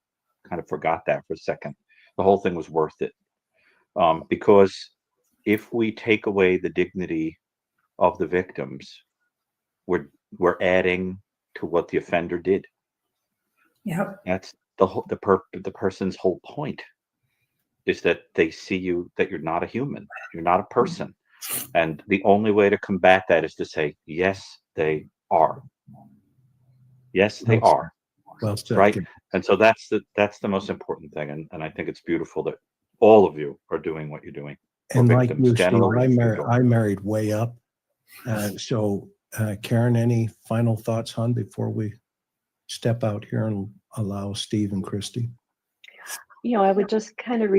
kind of forgot that for a second, the whole thing was worth it. Because if we take away the dignity of the victims, we're adding to what the offender did. Yep. That's the person's whole point. is that they see you, that you're not a human, you're not a person. And the only way to combat that is to say, yes, they are. Yes, they Well are. Well said. Right. Gary. And so that's the most important thing. And I think it's beautiful that all of you are doing what you're doing. And like victims you, Steve, generally. I married way up. So, Karen, any final thoughts, hon, before we step out here and allow Steve and Kristi? I would just kind of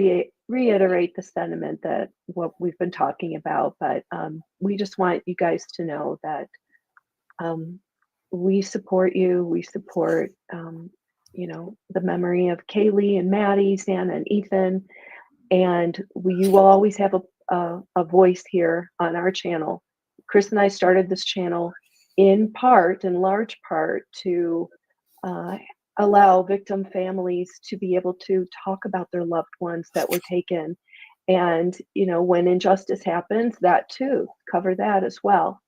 reiterate the sentiment that what we've been talking about, but we just want you guys to know that we support you. We support, the memory of Kaylee and Maddie, Santa and Ethan, and you will always have a voice here on our channel. Chris and I started this channel in large part, to allow victim families to be able to talk about their loved ones that were taken. And, when injustice happens, that too, cover that as well.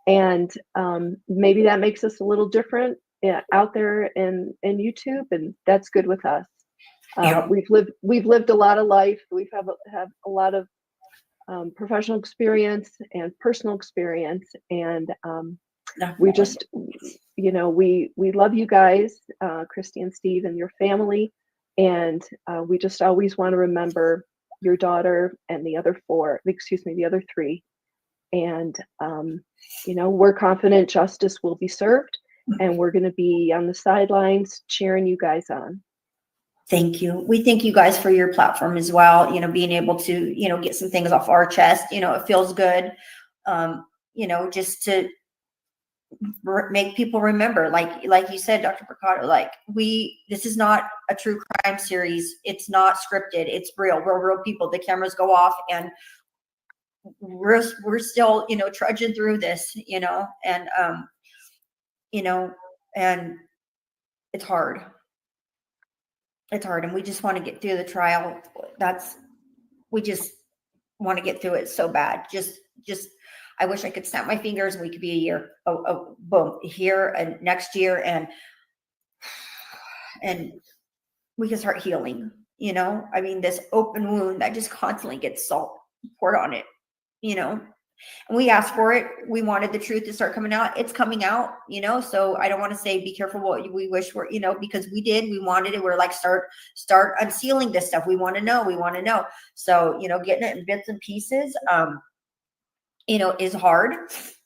And maybe that makes us a little different out there in YouTube, and that's good with us. We've lived a lot of life. We've have a lot of professional experience and personal experience, and we just, we love you guys, Kristi and Steve and your family, and we just always want to remember your daughter and the other three, and we're confident justice will be served, and we're going to be on the sidelines cheering you guys on. Thank you. We thank you guys for your platform as well. Being able to, get some things off our chest, it feels good. Just to make people remember, like you said, Dr. Mercado, this is not a true crime series. It's not scripted. It's real. We're real people. The cameras go off, and we're still, trudging through this, and and it's hard. It's hard, and we just want to get through the trial. We just want to get through it so bad. Just I wish I could snap my fingers and we could be a year, boom, here and next year, and we can start healing. This open wound that just constantly gets salt poured on it, and we asked for it. We wanted the truth to start coming out. It's coming out, so I don't want to say be careful what we wish for, because we wanted it. We're like, start unsealing this stuff. We want to know. So, getting it in bits and pieces, is hard.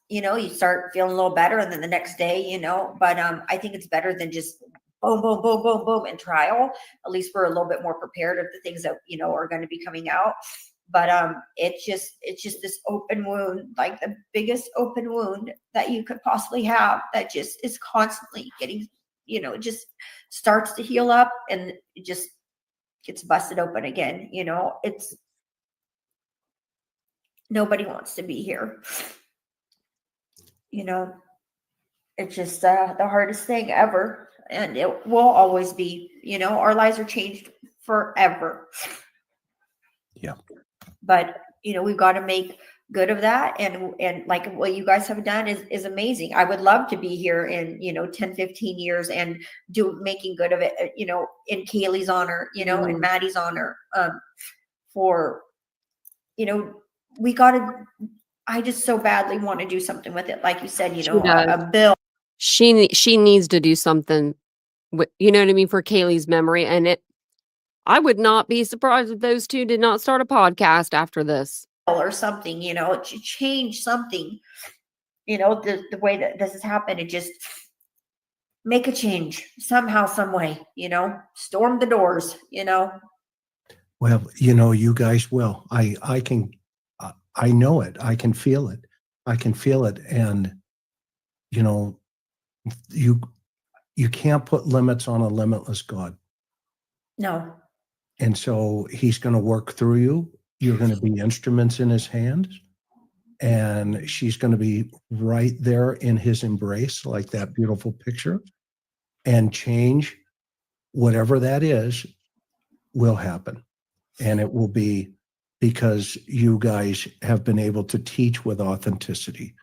You start feeling a little better, and then the next day, but I think it's better than just boom, boom, boom, boom, boom in trial. At least we're a little bit more prepared of the things that, are going to be coming out. But it's just this open wound, like the biggest open wound that you could possibly have, that just is constantly getting, it just starts to heal up, and it just gets busted open again. It's, nobody wants to be here. It's just the hardest thing ever, and it will always be. Our lives are changed forever. Yeah. But we've got to make good of that, and like what you guys have done is amazing. I would love to be here in 10, 15 years and making good of it, in Kaylee's honor, in Maddie's honor, for we got to. I just so badly want to do something with it, like you said, a bill. She needs to do something with, what I mean, for Kaylee's memory, and I would not be surprised if those two did not start a podcast after this. Or something, to change something, the way that this has happened, and just make a change somehow, some way, storm the doors, Well, you guys will. I can, I know it. I can feel it. And, you can't put limits on a limitless God. No. And so he's going to work through you. You're going to be instruments in his hands, and she's going to be right there in his embrace, like that beautiful picture, and change, whatever that is, will happen. And it will be because you guys have been able to teach with authenticity,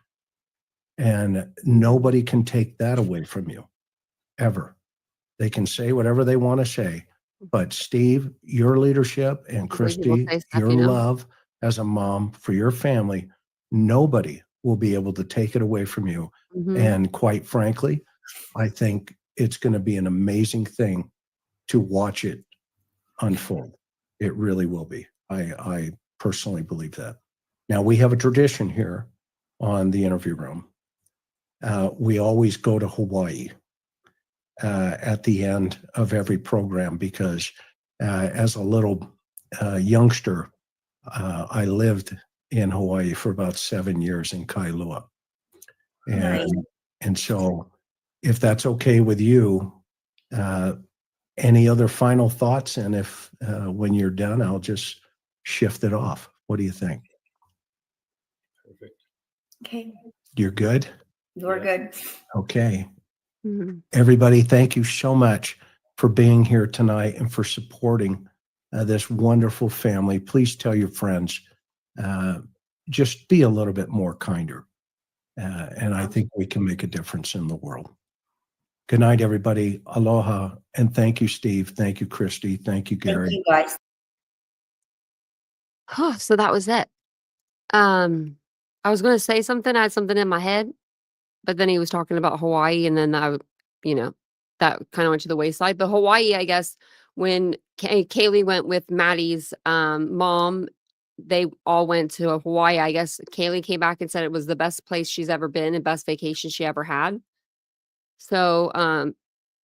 and nobody can take that away from you, ever. They can say whatever they want to say, But Steve, your leadership, and Hopefully people Kristi, say stuff, your love as a mom for your family, nobody will be able to take it away from you. Mhm. And quite frankly, I think it's going to be an amazing thing to watch it unfold. It really will be. I personally believe that. Now, we have a tradition here on the interview room. We always go to Hawaii at the end of every program because as a little youngster, I lived in Hawaii for about 7 years in Kailua. Nice. And so if that's okay with you, any other final thoughts? And if when you're done, I'll just shift it off. What do you think? Perfect. Okay. You're good? You're good. Okay. Mhm. Everybody, thank you so much for being here tonight and for supporting this wonderful family. Please tell your friends, just be a little bit more kinder. And I think we can make a difference in the world. Good night, everybody. Aloha. And thank you, Steve. Thank you, Kristi. Thank you, Gary. Thank you, guys. So that was it. I was going to say something. I had something in my head, but then he was talking about Hawaii, and then that kind of went to the wayside. But Hawaii, I guess, when Kaylee went with Maddie's mom, they all went to Hawaii. I guess Kaylee came back and said it was the best place she's ever been and best vacation she ever had. So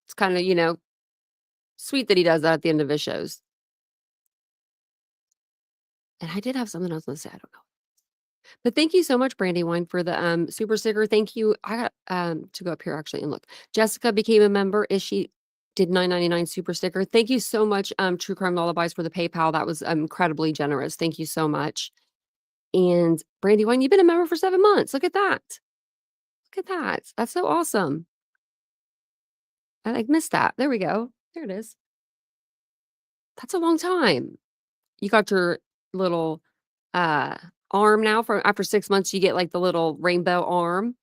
it's kind of, sweet that he does that at the end of his shows. And I did have something else to say. I don't know. But thank you so much, Brandywine, for the super sticker. Thank you. I got to go up here actually and look. Jessica became a member. She did $9.99 super sticker. Thank you so much, True Crime Lullabies, for the PayPal. That was incredibly generous. Thank you so much. And Brandywine, you've been a member for 7 months. Look at that. Look at that. That's so awesome. I missed that. There we go. There it is. That's a long time. You got your little arm now. For after 6 months, you get like the little rainbow arm.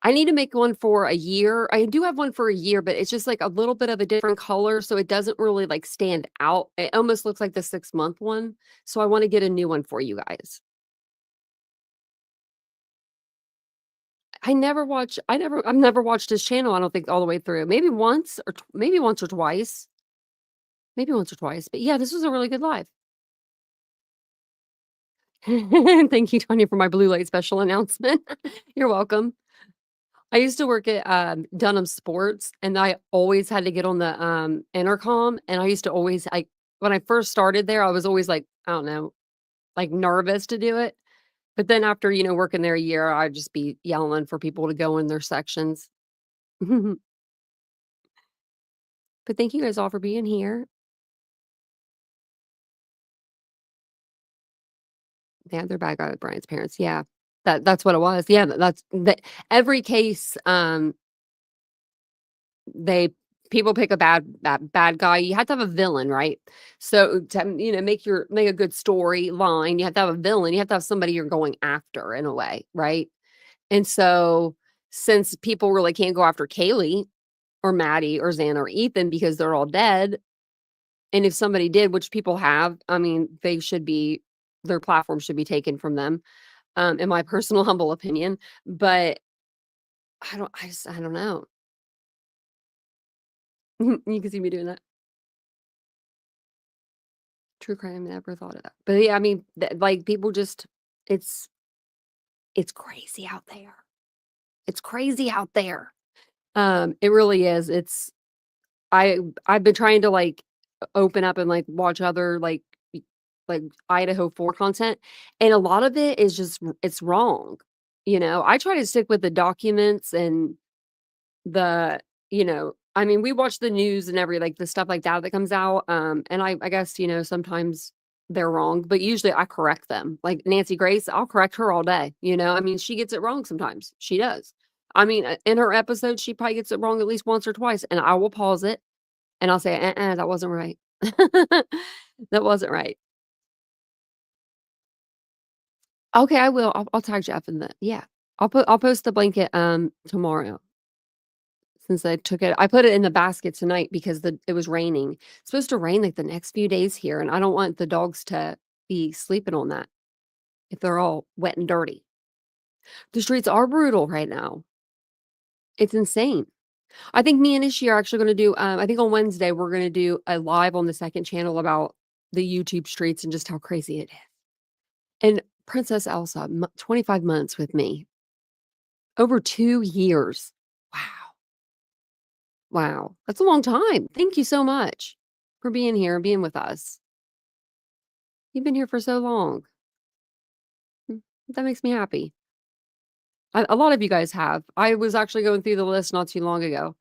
I need to make one for a year. I do have one for a year, but it's just like a little bit of a different color, so it doesn't really like stand out. It almost looks like the 6-month one. So I want to get a new one for you guys. I've never watched his channel, I don't think, all the way through. Maybe once or twice. Maybe once or twice. But yeah, this was a really good live. Thank you, Tanya, for my blue light special announcement. You're welcome. I used to work at Dunham Sports, and I always had to get on the intercom. And I used to always, when I first started there, I was always like, I don't know, like nervous to do it. But then after, working there a year, I'd just be yelling for people to go in their sections. But thank you guys all for being here. Yeah, they're bad guy with Brian's parents. Yeah, that's what it was. Yeah, that's every case. People pick a bad guy. You have to have a villain, right? So to make a good storyline, you have to have a villain. You have to have somebody you're going after in a way, right? And so since people really can't go after Kaylee or Maddie or Xana or Ethan because they're all dead, and if somebody did, which people have, I mean, their platform should be taken from them, in my personal humble opinion. But I don't know. You can see me doing that. True crime, never thought of that. But yeah, I mean, like people just, it's crazy out there. It's crazy out there. It really is. I've been trying to like open up and like watch other like Idaho 4 content, and a lot of it is just it's wrong. I try to stick with the documents and the I mean, we watch the news and like the stuff like that comes out, and I guess sometimes they're wrong, but usually I correct them. Like Nancy Grace, I'll correct her all day. I mean, she gets it wrong sometimes. She does. I mean, in her episode, she probably gets it wrong at least once or twice, and I will pause it and I'll say, that wasn't right. That wasn't right. Okay, I will. I'll tag Jeff in the, yeah. I'll post the blanket tomorrow. since I took it. I put it in the basket tonight because it was raining. It's supposed to rain like the next few days here, and I don't want the dogs to be sleeping on that if they're all wet and dirty. The streets are brutal right now. It's insane. I think me and Ishi are actually going to do, I think on Wednesday, we're going to do a live on the second channel about the YouTube streets and just how crazy it is. And Princess Elsa, 25 months with me. Over 2 years. Wow. Wow. That's a long time. Thank you so much for being here and being with us. You've been here for so long. That makes me happy. A lot of you guys have. I was actually going through the list not too long ago.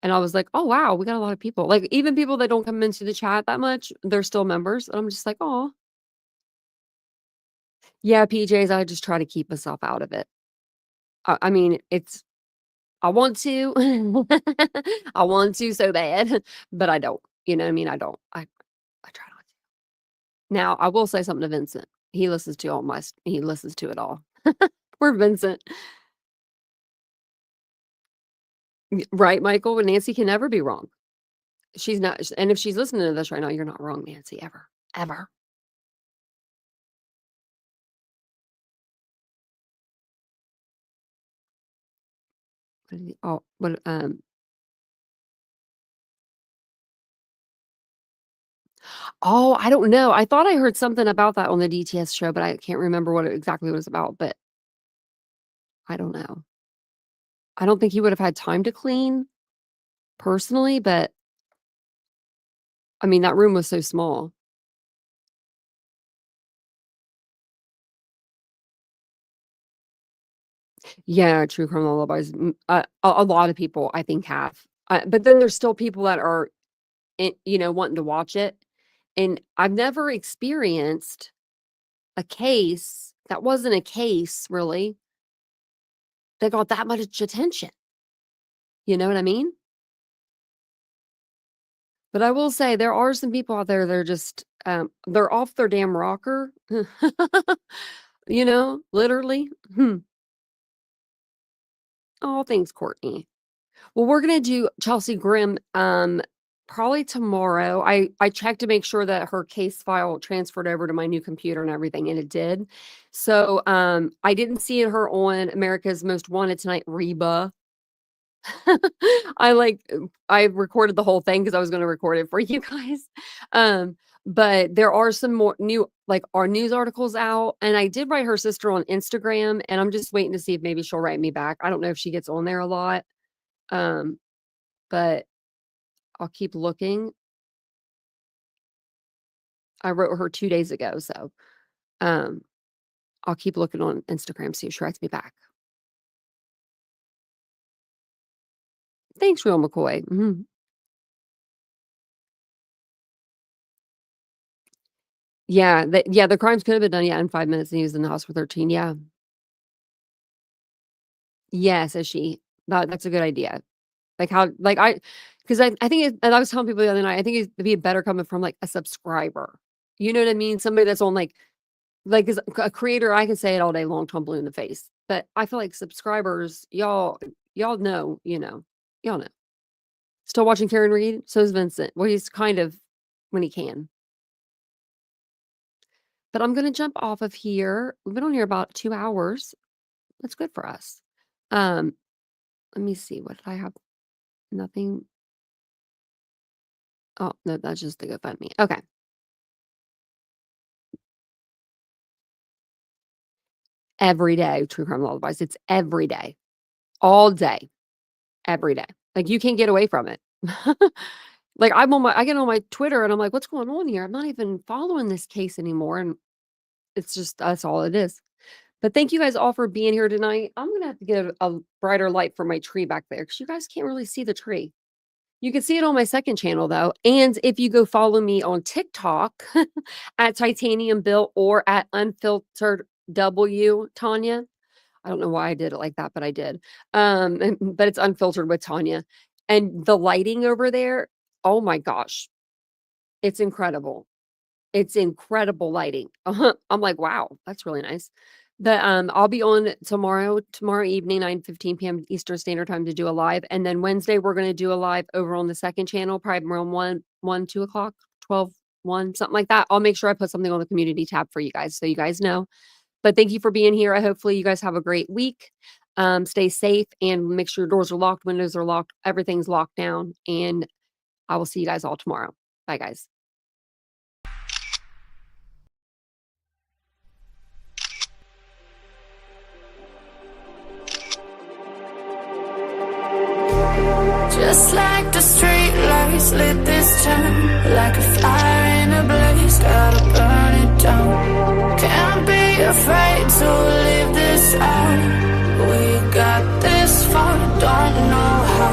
And I was like, oh, wow, we got a lot of people. Like, even people that don't come into the chat that much, they're still members. And I'm just like, oh. Yeah, PJs, I just try to keep myself out of it. I mean, I want to. I want to so bad, but I don't. You know what I mean? I don't. I try not to. Now, I will say something to Vincent. He listens to it all. Poor Vincent. Right, Michael? Nancy can never be wrong. She's not. And if she's listening to this right now, you're not wrong, Nancy, ever. Ever. Oh, what, oh, I don't know. I thought I heard something about that on the DTS show, but I can't remember what it exactly was about, but I don't know. I don't think he would have had time to clean personally, but I mean, that room was so small. Yeah, true crime lullabies. A lot of people I think have, but then there's still people that are, wanting to watch it. And I've never experienced a case that wasn't a case really that got that much attention. You know what I mean? But I will say there are some people out there that are just, they're off their damn rocker. Literally. Oh, thanks, Courtney. Well, we're gonna do Chelsea Grimm probably tomorrow. I checked to make sure that her case file transferred over to my new computer and everything, and it did. So I didn't see her on America's Most Wanted tonight, Reba. I recorded the whole thing because I was going to record it for you guys. But there are some more new, like, our news articles out, and I did write her sister on Instagram, and I'm just waiting to see if maybe she'll write me back. I don't know if she gets on there a lot. But I'll keep looking. I wrote her 2 days ago, so I'll keep looking on Instagram, see if she writes me back. Thanks, Real McCoy. Yeah, the crimes could have been done, in 5 minutes, and he was in the house for 13, yeah. Yeah, says she. That's a good idea. Like, how, like, because I think and I was telling people the other night, I think it'd be better coming from, like, a subscriber. You know what I mean? Somebody that's on, like, as a creator, I can say it all day long till I'm blue in the face. But I feel like subscribers, y'all know, y'all know. Still watching Karen Reed? So is Vincent. Well, he's kind of when he can. But I'm gonna jump off of here. We've been on here about 2 hours. That's good for us. Let me see. What did I have? Nothing. Oh, no, that's just the GoFundMe. Okay. Every day, True Crime Lullabies. It's every day. All day. Every day. Like, you can't get away from it. Like, I get on my Twitter and I'm like, what's going on here? I'm not even following this case anymore. And it's just, that's all it is. But thank you guys all for being here tonight. I'm going to have to get a brighter light for my tree back there because you guys can't really see the tree. You can see it on my second channel though. And if you go follow me on TikTok at TitaniumBuilt or at Unfiltered W, Tanya. I don't know why I did it like that, but I did. But it's Unfiltered with Tanya. And the lighting over there, oh my gosh. It's incredible. It's incredible lighting. I'm like, wow, that's really nice. I'll be on tomorrow evening, 9:15 p.m. Eastern Standard Time to do a live. And then Wednesday, we're going to do a live over on the second channel, probably around 2 o'clock, 12, 1, something like that. I'll make sure I put something on the community tab for you guys so you guys know. But thank you for being here. Hopefully you guys have a great week. Stay safe and make sure your doors are locked, windows are locked, everything's locked down. And I will see you guys all tomorrow. Bye, guys. Just like the street lights lit this town, like a fire in a blaze, gotta burn it down. Can't be afraid to live this out. We got this far, don't know how.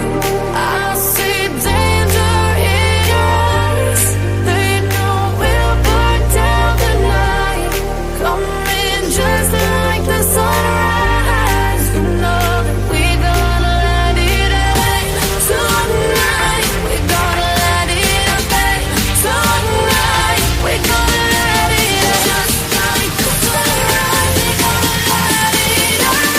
I see danger in your eyes. They know we'll burn down the night. Coming just like the sunrise. You know that we gonna let it rain. Tonight, we gonna let it rain. Tonight, we gonna let it rain. Just like the sunrise, we gonna let it rain.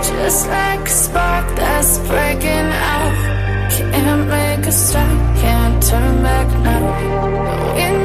Just like a spark that's breaking out. Can't make a stop, can't turn back now. We